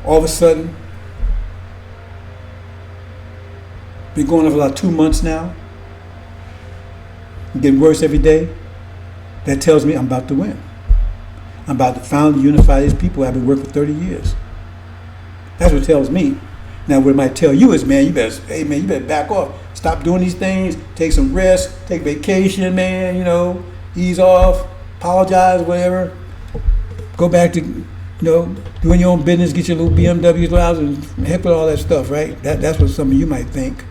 All of a sudden, been going on for about 2 months now. Getting worse every day. That tells me I'm about to win. I'm about to finally unify these people I've been working for 30 years. That's what it tells me. Now, what it might tell you is, man, you better back off. Stop doing these things. Take some rest. Take vacation, man. Ease off. Apologize, whatever. Go back to, doing your own business, get your little BMWs, and heck with all that stuff, right? That's what some of you might think.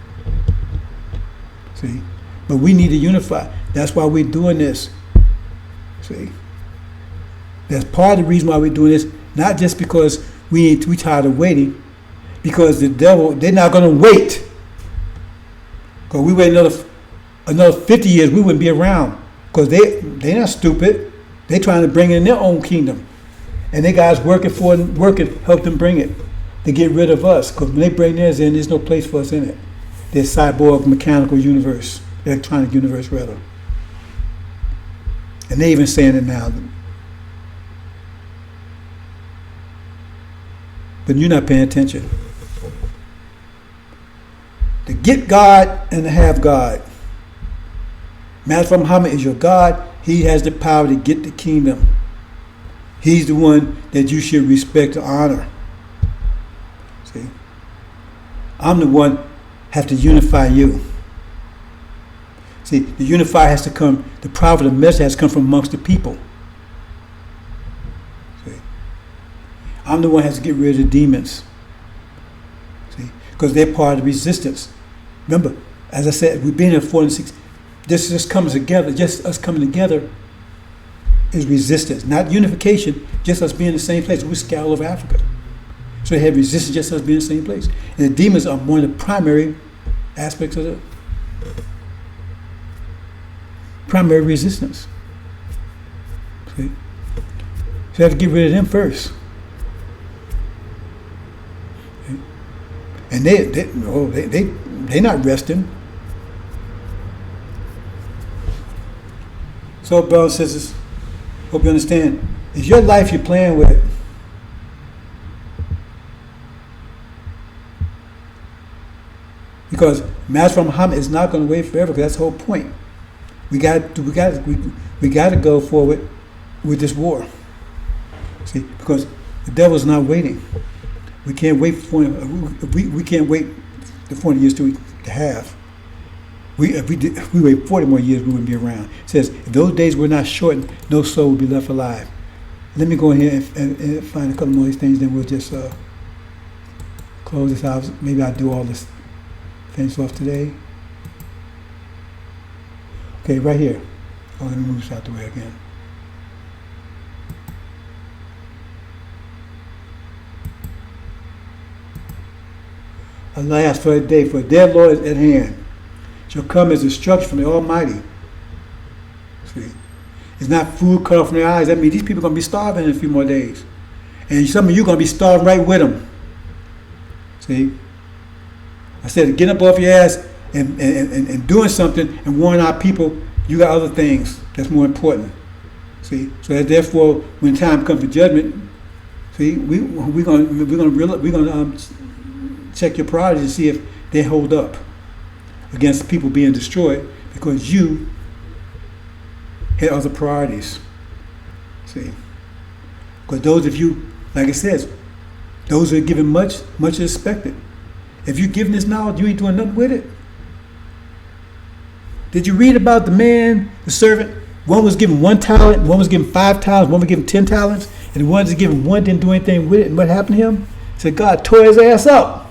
See? But we need to unify. That's why we're doing this. See? That's part of the reason why we're doing this, not just because we tired of waiting, because the devil, they're not going to wait. Because we wait another 50 years, we wouldn't be around. Because they're not stupid. They're trying to bring in their own kingdom. And they guys working, help them bring it. To get rid of us. Because when they bring theirs in, there's no place for us in it. There's cyborg mechanical universe. Electronic universe, rather. And they're even saying it now. But you're not paying attention. To get God and to have God. Master Muhammad is your God. He has the power to get the kingdom. He's the one that you should respect and honor. See? I'm the one have to unify you. See, the unifier has to come, the prophet of message has to come from amongst the people. See? I'm the one who has to get rid of the demons. See? Because they're part of the resistance. Remember, as I said, we've been here 46. This just comes together, just us coming together is resistance. Not unification, just us being in the same place. We scattered all over Africa. So they have resistance, just us being in the same place. And the demons are one of the primary aspects of the primary resistance. See? So you have to get rid of them first. See? And they're not resting. So, brothers and sisters, hope you understand. Is your life you're playing with? Because Master Muhammad is not going to wait forever. Because that's the whole point. We got to go forward with this war. See, because the devil's not waiting. We can't wait for we can't wait the 40 years to have. If we wait 40 more years, we wouldn't be around. It says, if those days were not shortened, no soul would be left alive. Let me go in here and find a couple more of these things, then we'll just close this out. Maybe I'll do all this, finish off today. Okay, right here. Oh, let me move this out the way again. Alas, for a day, for their Lord is at hand. Shall come as destruction from the Almighty. See, it's not food cut off from their eyes. That means these people are going to be starving in a few more days. And some of you are going to be starving right with them. See? I said, get up off your ass and doing something and warn our people, you got other things that's more important. See? So that therefore, when time comes for judgment, see, we're going to check your priorities to see if they hold up against people being destroyed because you had other priorities. See? Because those of you, like it says, those who are given much is expected. If you're giving this knowledge, you ain't doing nothing with it. Did you read about the man, the servant? One was given 1 talent, one was given 5 talents, one was given 10 talents, and the one that's given 1 didn't do anything with it. And what happened to him? He said, God tore his ass up.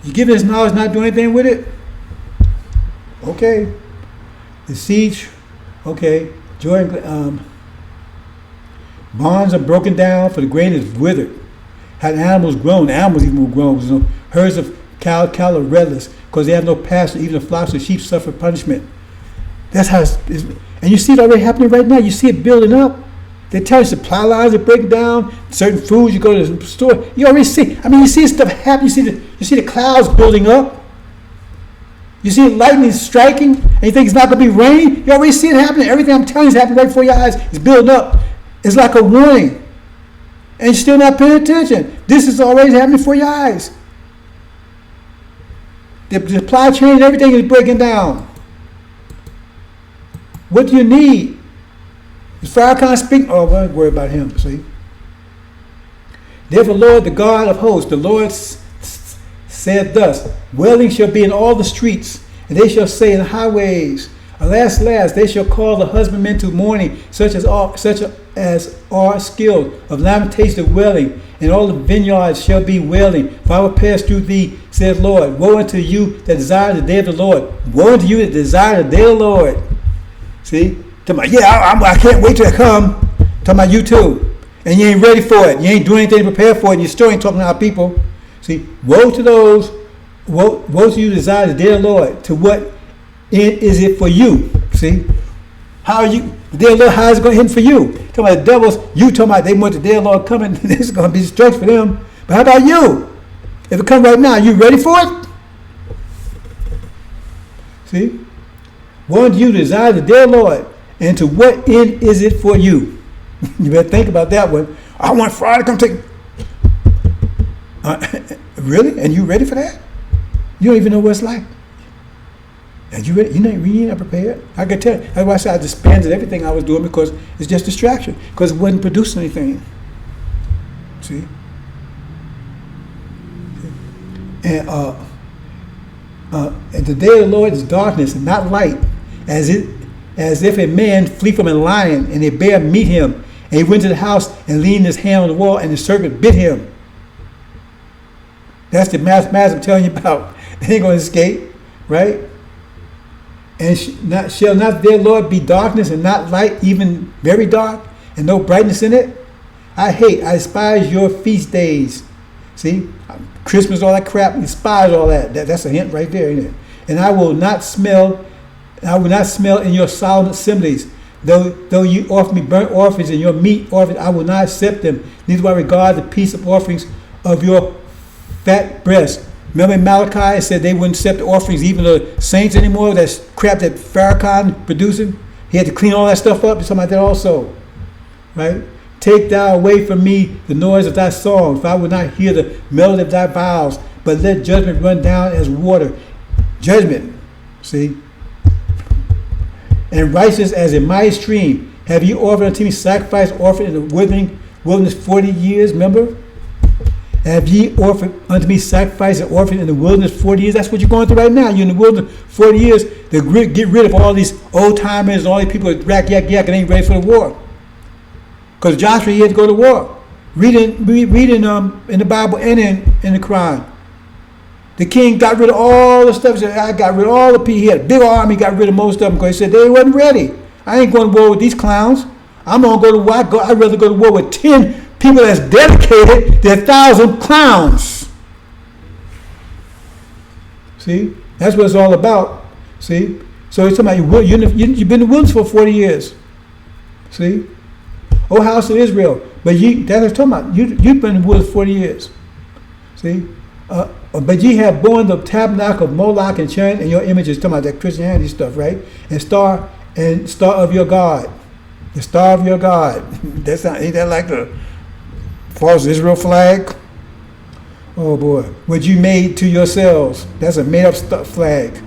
You give this knowledge, not do anything with it? Okay. The siege, okay. Jordan, barns are broken down, for the grain is withered. Had animals grown, animals even will grow. Herds of cattle are redless, because they have no pasture. Even the flocks of sheep suffer punishment. That's how it's, and you see it already happening right now. You see it building up. They tell you supply lines are breaking down. Certain foods, you go to the store, you already see. I mean, you see stuff happen. You see the clouds building up. You see lightning striking, and you think it's not going to be rain. You already see it happening. Everything I'm telling you is happening right before your eyes. It's building up. It's like a warning, and you're still not paying attention. This is already happening before your eyes. The supply chain and everything is breaking down. What do you need? Is Farrakhan speaking? Oh, don't worry about him, see. Therefore, Lord, the God of hosts, the Lord said thus, wailing shall be in all the streets, and they shall say in the highways Alas, they shall call the husbandmen to mourning, such as are skilled, of lamentation of wailing, and all the vineyards shall be wailing. For I will pass through thee, saith Lord. Woe unto you that desire the day of the Lord. Woe unto you that desire the day of the Lord. See? Talking about, yeah, I can't wait till it come. Talking about you too. And you ain't ready for it. You ain't doing anything to prepare for it. And you still ain't talking to our people. See? Woe to those, woe to you that desire the day of the Lord. To what end is it for you? See? How are you? The day of the Lord, how is it going to end for you? Talking about the devils, you talking about they want the day of the Lord coming. This is going to be stretched for them. But how about you? If it comes right now, you ready for it? See? Woe to you that desire the day of the Lord. And to what end is it for you? You better think about that one. I want Friday to come take. Really? And you ready for that? You don't even know what it's like. And you ready? You're not prepared. I can tell you. That's why I said I disbanded everything I was doing, because it's just distraction. Because it wasn't producing anything. See? And the day of the Lord is darkness and not light, as if a man flee from a lion and a bear meet him, and he went to the house and leaned his hand on the wall, and the serpent bit him. That's the mathematics I'm telling you about. They ain't going to escape, right? And shall not their Lord be darkness and not light, even very dark, and no brightness in it? I despise your feast days. See? Christmas, all that crap, I despise all that. That's a hint right there, isn't it? And I will not smell in your solemn assemblies. Though you offer me burnt offerings and your meat offerings, I will not accept them. Neither will I regard the peace of offerings of your fat breast. Remember in Malachi, it said they wouldn't accept the offerings, even the saints anymore. That's crap that Farrakhan producing. He had to clean all that stuff up. Something like that also. Right? Take thou away from me the noise of thy songs, for I will not hear the melody of thy vows, but let judgment run down as water. Judgment. See? And righteous as a mighty stream. Have you offered unto me sacrifice offered in the withering wilderness 40 years? Remember? Have ye offered unto me sacrifice and offered in the wilderness 40 years? That's what you're going through right now. You're in the wilderness 40 years to get rid of all these old timers and all these people that yak and ain't ready for the war. Because Joshua, he had to go to war. Read in the Bible and in the Quran. The king got rid of all the stuff. He said, I got rid of all the people. He had a big army, got rid of most of them because he said they wasn't ready. I ain't going to war with these clowns. I'm going to go to war. I'd rather go to war with 10 people that's dedicated than 1,000 clowns. See? That's what it's all about. See? So he's talking about you've been in the wilderness for 40 years. See? O house of Israel. But that's what I'm talking about. You've been in the wilderness 40 years. See? But ye have borne the tabernacle of Moloch and Chariot and your images. Talking about that Christianity stuff, right? And star of your God. The star of your God. Ain't that like the false Israel flag? Oh boy. What you made to yourselves. That's a made up flag.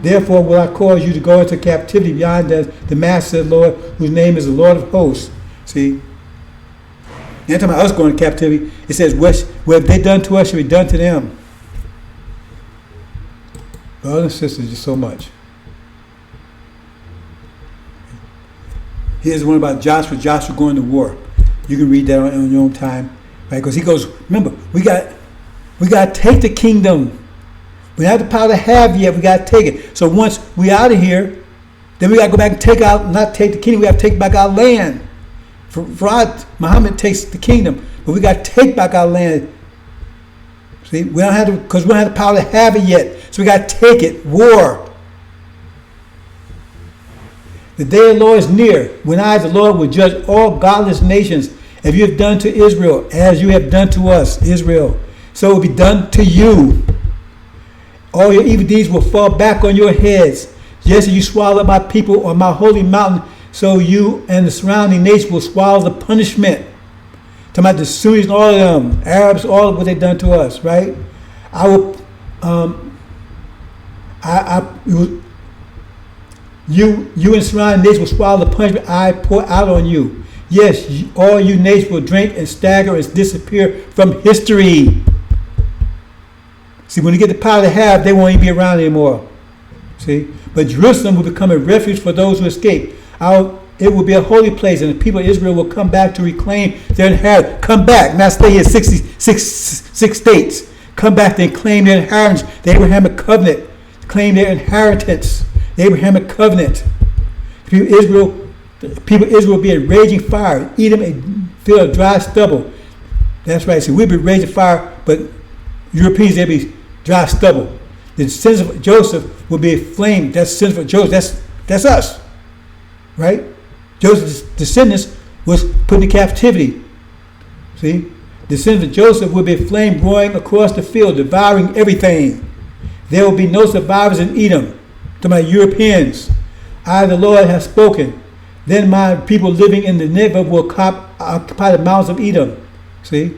Therefore will I cause you to go into captivity beyond the master, Lord, whose name is the Lord of hosts. See? You're talking about us going to captivity. It says, what they done to us should be done to them. Brothers and sisters, just so much. Here's the one about Joshua going to war. You can read that on your own time, right? Because he goes, remember, we got to take the kingdom. We don't have the power to have yet. We got to take it. So once we out of here, then we got to go back and not take the kingdom. We have to take back our land. Muhammad takes the kingdom, but we got to take back our land. See, we don't have to, because we don't have the power to have it yet. So we got to take it. War. The day of the Lord is near, when I, the Lord, will judge all godless nations. If you have done to Israel as you have done to us, Israel, so it will be done to you. All your evil deeds will fall back on your heads. Just as you swallowed my people on my holy mountain, so you and the surrounding nation will swallow the punishment. Talking about the Sunnis and all of them, Arabs, all of what they've done to us, right? You and surrounding nations will swallow the punishment I pour out on you. Yes, all you nations will drink and stagger and disappear from history. See, when you get the power to have, they won't even be around anymore. See? But Jerusalem will become a refuge for those who escape. It will be a holy place, and the people of Israel will come back to reclaim their inheritance. Come back, not stay here 66 states. Come back and claim their inheritance, the Abrahamic covenant. Claim their inheritance, the Abrahamic covenant. The people of Israel will be a raging fire. Edom a field of dry stubble. That's right. So we'll be raging fire, but Europeans, they'll be dry stubble. The descendants of Joseph will be a flame. That's the descendants of Joseph. That's us. Right? Joseph's descendants was put into captivity. See? The descendants of Joseph will be a flame growing across the field, devouring everything. There will be no survivors in Edom. To my Europeans, I, the Lord, have spoken. Then my people living in the Negev will occupy the mountains of Edom. See?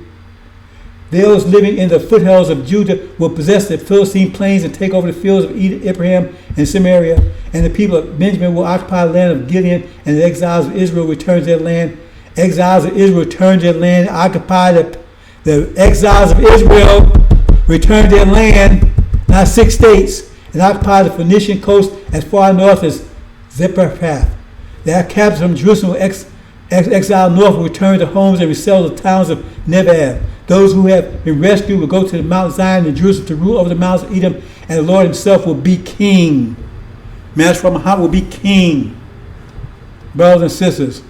Those living in the foothills of Judah will possess the Philistine plains and take over the fields of Abraham and Samaria. And the people of Benjamin will occupy the land of Gilead, and the exiles of Israel return to their land. Exiles of Israel return to their land, occupy the exiles of Israel return to their land, not 6 states, and occupy the Phoenician coast as far north as Zephapath. Their captives from Jerusalem exiled north will return to homes and resettle the towns of Negev. Those who have been rescued will go to the Mount Zion and Jerusalem to rule over the mountains of Edom, and the Lord himself will be king. Master Muhammad will be king. Brothers and sisters,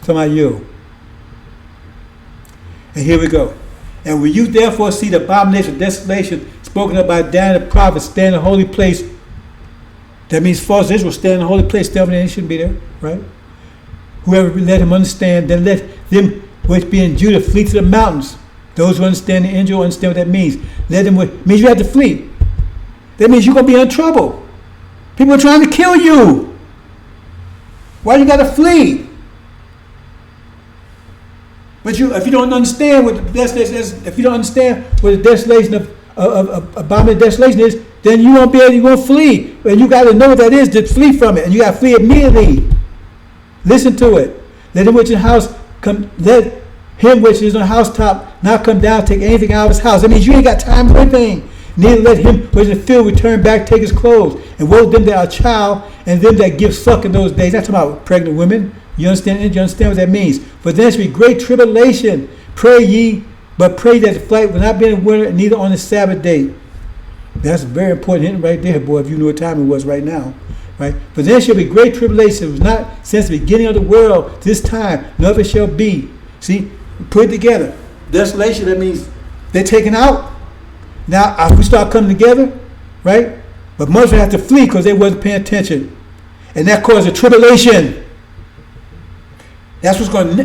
to my you. And here we go. And when you therefore see the abomination of desolation spoken of by Daniel the prophet stand in a holy place, that means false Israel stand in a holy place, stand they shouldn't be there, right? Whoever let him understand, then let them which be in Judah flee to the mountains. Those who understand the angel understand what that means. Let them, means you have to flee. That means you're going to be in trouble. People are trying to kill you. Why you got to flee? But if you don't understand what the desolation is, if you don't understand what the desolation of abominable desolation is, then you won't be able. You're going to flee, and you got to know what that is to flee from it, and you got to flee immediately. Listen to it. Let him which is in the house come. Let him which is on the housetop not come down, take anything out of his house. That means you ain't got time for anything. Neither let him which is in the field return back, take his clothes. And woe to them that are child, and them that give suck in those days. Not talking about pregnant women. You understand? You understand what that means? For there shall be great tribulation. Pray ye, but pray that the flight will not be in the winter, and neither on the Sabbath day. That's a very important hint right there, boy, if you knew what time it was right now. Right? For there shall be great tribulation. It was not since the beginning of the world, this time, nor it shall be. See? Put it together. Desolation, that means they're taken out. Now, if we start coming together, right? But most will have to flee because they wasn't paying attention. And that caused a tribulation. That's what's going to,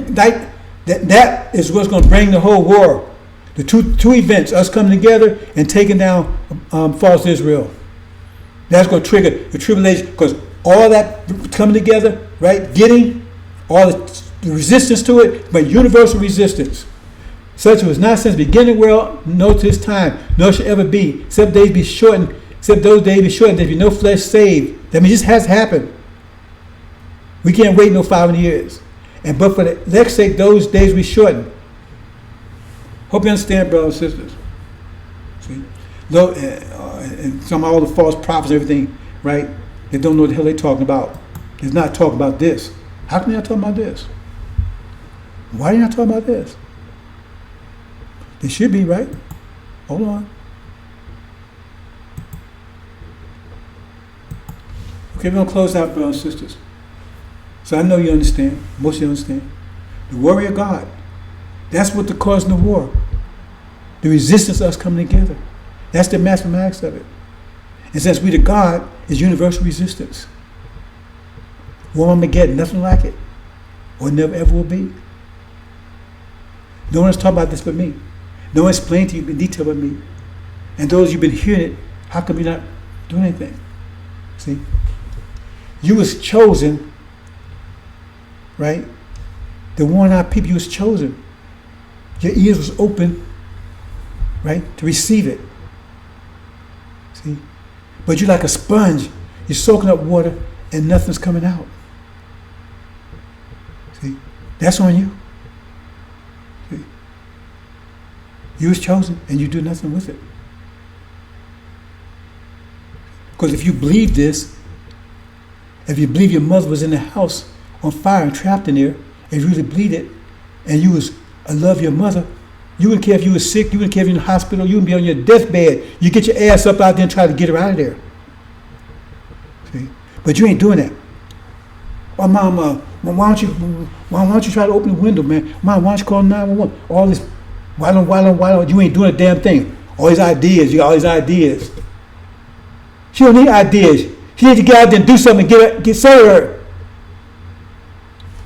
that is what's going to bring the whole war. The two events, us coming together and taking down false Israel. That's going to trigger the tribulation, because all that coming together, right? Getting all the resistance to it, but universal resistance. Such was not since the beginning of the world, no to this time, nor shall ever be, except days be shortened, except those days be shortened, there be no flesh saved. That means this has happened. We can't wait no 500 years. But for the elect's sake, those days we shorten. Hope you understand, brothers and sisters. See? And some of all the false prophets and everything, right? They don't know what the hell they're talking about. It's not talking about this. How come they're not talking about this? Why are you not talking about this? They should be, right? Hold on. Okay, we're going to close out, brothers and sisters. So I know you understand. Most of you understand. The warrior of God. That's what the cause of the war. The resistance of us coming together. That's the mathematics of it. And since we the God, is universal resistance. War Armageddon, nothing like it. Or never ever will be. No one's talking about this but me. No one explained to you in detail but me. And those you've been hearing it, how come you're not doing anything? See? You was chosen, right? The one our people, you was chosen. Your ears was open, right, to receive it. See? But you're like a sponge. You're soaking up water and nothing's coming out. See? That's on you. See? You was chosen and you do nothing with it. Because if you believe this, if you believe your mother was in the house on fire and trapped in there, if you really believe it, and you was love your mother, you wouldn't care if you were sick, you wouldn't care if you were in the hospital, you wouldn't be on your deathbed. You get your ass up out there and try to get her out of there. See? But you ain't doing that. Oh, Mom, why don't you try to open the window, man? Mom, why don't you call 911? All this, why don't, you ain't doing a damn thing. All these ideas, you got all these ideas. She don't need ideas. She needs to get out there and do something and get say her.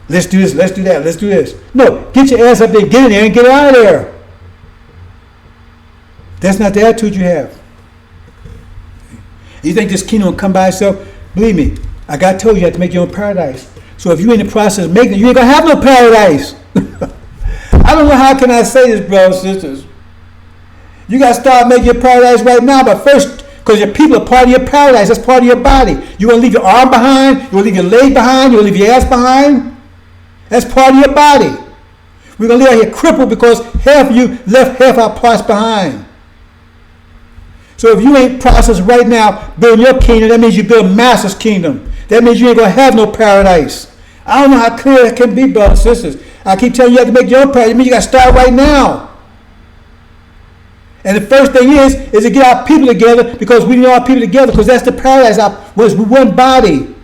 Let's do this, let's do that, let's do this. No, get your ass up there, get in there and get out of there. That's not the attitude you have. You think this kingdom will come by itself? Believe me, like I told you, you have to make your own paradise. So if you're in the process of making it, you ain't going to have no paradise. I don't know how can I say this, brothers and sisters. You got to start making your paradise right now, but first, because your people are part of your paradise, that's part of your body. You want to leave your arm behind, you want to leave your leg behind, you want to leave your ass behind. That's part of your body. We're going to live out here crippled because half of you left half our parts behind. So if you ain't processed right now building your kingdom, that means you build master's kingdom. That means you ain't going to have no paradise. I don't know how clear that can be, brothers and sisters. I keep telling you, you have to make your own paradise. It means you got to start right now. And the first thing is to get our people together, because we need our people together, because that's the paradise. We're one body.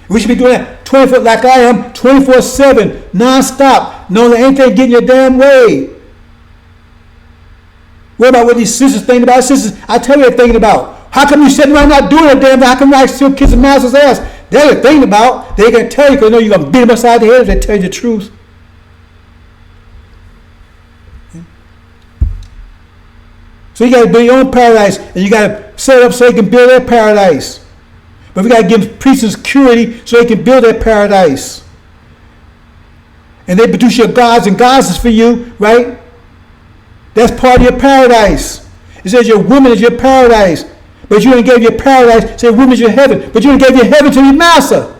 We should be doing that 24, like I am, 24/7, non-stop. No, there ain't anything getting your damn way. What about what these sisters thinking about? Sisters, I tell you they're thinking about. How come you sitting around not doing a damn thing? How come you still kissing master's ass? They're thinking about. They're going to tell you because they know you're going to beat them upside the head if they tell you the truth. So you got to build your own paradise, and you got to set it up so they can build their paradise. But we got to give them peace and security so they can build their paradise. And they produce your gods and goddesses for you, right? That's part of your paradise. It says your woman is your paradise. But you didn't give your paradise, it says woman is your heaven. But you didn't give your heaven to your master.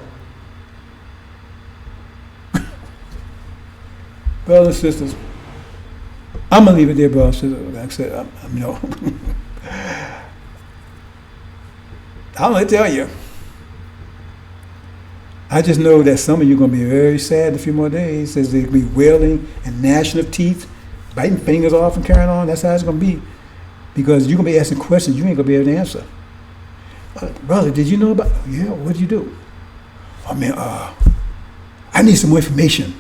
Brothers and sisters, I'm going to leave it there, brothers and sisters. Like I said, I'm going to tell you. I just know that some of you are going to be very sad in a few more days. There's going to be wailing and gnashing of teeth, biting fingers off and carrying on. That's how it's going to be. Because you're going to be asking questions you ain't going to be able to answer. Brother, did you know about... Yeah, what did you do? Oh, man, I need some more information.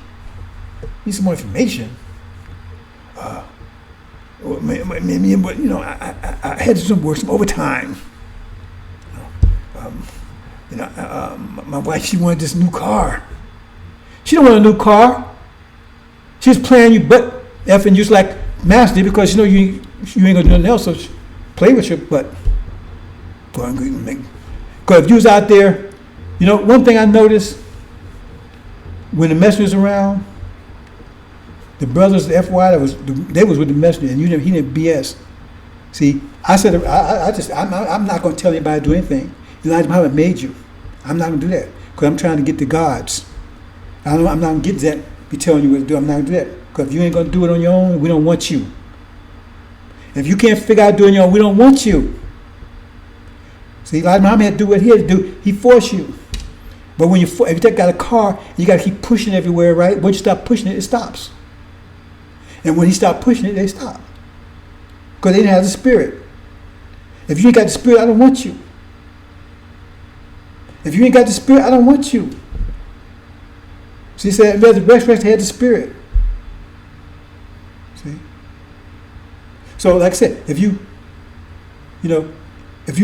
Need some more information? You know, I had to work some overtime. My wife, she wanted this new car. She don't want a new car. She's playing you butt effing just like Master did, because you know you ain't gonna do nothing else, so play with your butt. Because if you was out there, you know, one thing I noticed when the messenger's around, the brothers, the FY, they was with the messenger, and he didn't BS. See, I said, I'm not going to tell anybody to do anything. Elijah Muhammad made you. I'm not going to do that, because I'm trying to get the gods. I'm not going to get that, be telling you what to do. I'm not going to do that, because if you ain't going to do it on your own, we don't want you. If you can't figure out doing your own, we don't want you. See, Elijah Muhammad had to do what he had to do. He forced you. But when if you got a car, you got to keep pushing it everywhere, right? Once you stop pushing it, it stops. And when he stopped pushing it, they stopped. Because they didn't have the spirit. If you ain't got the spirit, I don't want you. If you ain't got the spirit, I don't want you. So he said, the resurrection had the spirit. See? So like I said, if you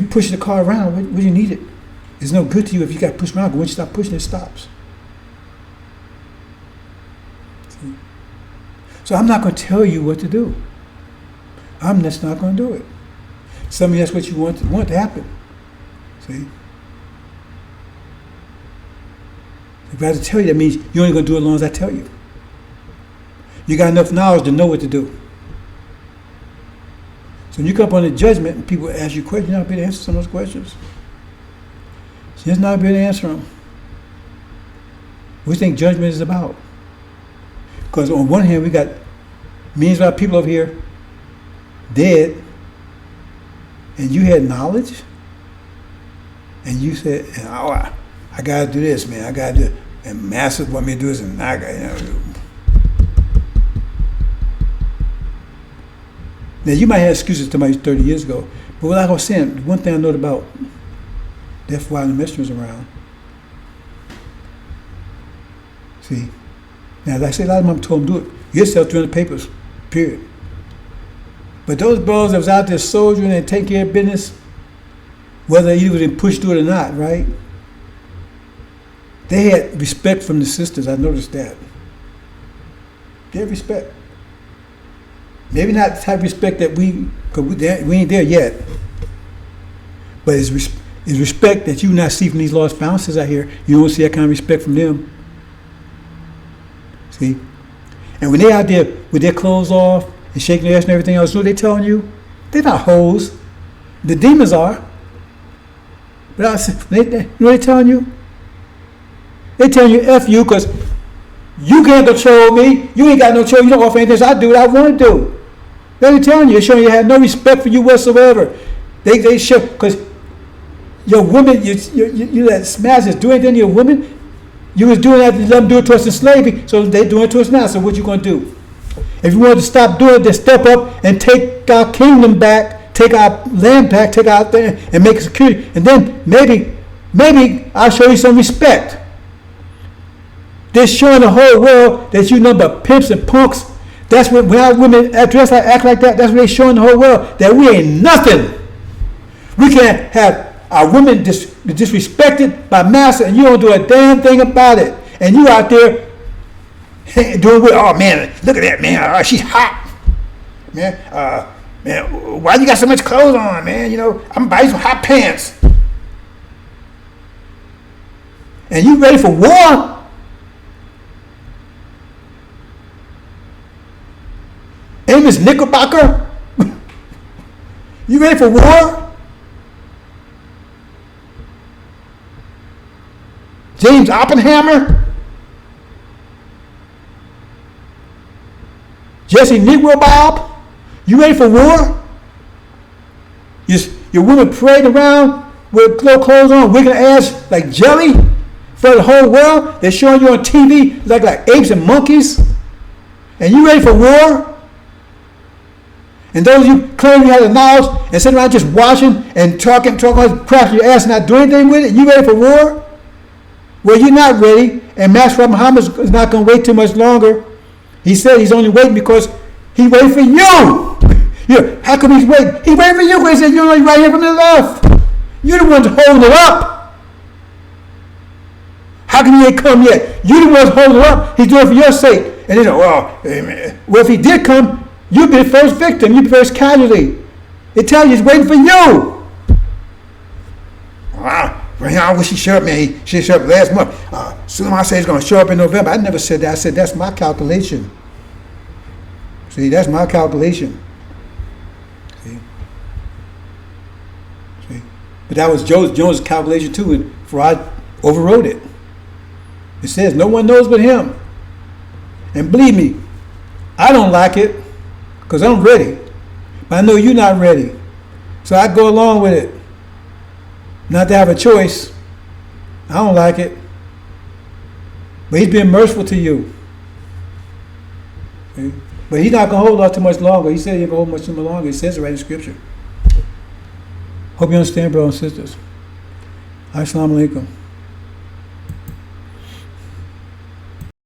push the car around, what do you need it? It's no good to you if you got to push around, but once you stop pushing, it stops. See? So I'm not going to tell you what to do. I'm just not going to do it. Some of you, that's what you want to happen. See? If I have to tell you, that means you're only going to do it as long as I tell you. You got enough knowledge to know what to do. So when you come up on the judgment and people ask you questions, you're not going to be able to answer some of those questions. So you're not going to be able to answer them. What do you think judgment is about? Because on one hand, we got millions of people over here dead. and you had knowledge, and you said, "Oh, I got to do this, man. I got to do it. And master want me to do this, and I got, Now, you might have excuses to somebody 30 years ago, but like I was saying, one thing I know about, that's why the message was around. See? Now, like I say, a lot of them told them do it. You sell 300 papers, period. But those brothers that was out there soldiering and taking care of business, whether you was pushed through it or not, right? They had respect from the sisters. I noticed that. They had respect. Maybe not the type of respect that we ain't there yet. But it's respect that you not see from these lost bouncers out here. You don't see that kind of respect from them. See? And when they out there with their clothes off and shaking their ass and everything else, you know what they telling you? They're not hoes. The demons are. But you know what they telling you? They telling you F you because you can't control me. You ain't got no choice. You don't offer anything. So I do what I want to do. They're telling you. They're showing you have no respect for you whatsoever. They show, because your woman, you let smashers do anything to your woman. You was doing that to let them do it to us in slavery, so they're doing it to us now. So what you going to do? If you want to stop doing it, then step up and take our kingdom back, take our land back, take our thing, and make it security. And then maybe I'll show you some respect. They're showing the whole world that you know about pimps and punks. That's when our women dress like, act like that. That's what they're showing the whole world, that we ain't nothing. We can't have our women disrespected by master, and you don't do a damn thing about it. And you out there doing what? Oh man, look at that, man. She's hot, man. Man, why you got so much clothes on, man? You know, I'm buying some hot pants. And you ready for war? Amos Knickerbocker? You ready for war? James Oppenheimer? Jesse Negro Bob? You ready for war? Your women parade around with little clothes on, wiggling ass like jelly for the whole world. They're showing you on TV like apes and monkeys. And you ready for war? And those of you claim you have the knowledge and sit around just watching and talking crap your ass and not doing anything with it, you ready for war? Well, you're not ready, and Master Muhammad is not going to wait too much longer. He said he's only waiting because he waiting for you. How come he's waiting? He's waiting for you because he said you're only right here from the left. You're the ones holding it up. How come he ain't come yet? You're the ones holding it up. He's doing it for your sake. And they know, well, if he did come, you'd be the first victim. You'd be the first casualty. It tells you he's waiting for you. I wish he showed up, man. He should show up last month. Soon I say he's going to show up in November. I never said that. I said that's my calculation. See, that's my calculation. See? But that was Jones' calculation too, and Farad overrode it. It says no one knows but him. And believe me, I don't like it because I'm ready. But I know you're not ready. So I go along with it. Not to have a choice. I don't like it. But he's being merciful to you. Okay? But he's not going to hold on too much longer. He said he's going to hold much too much longer. He says it right in Scripture. Hope you understand, brothers and sisters. Assalamu alaikum.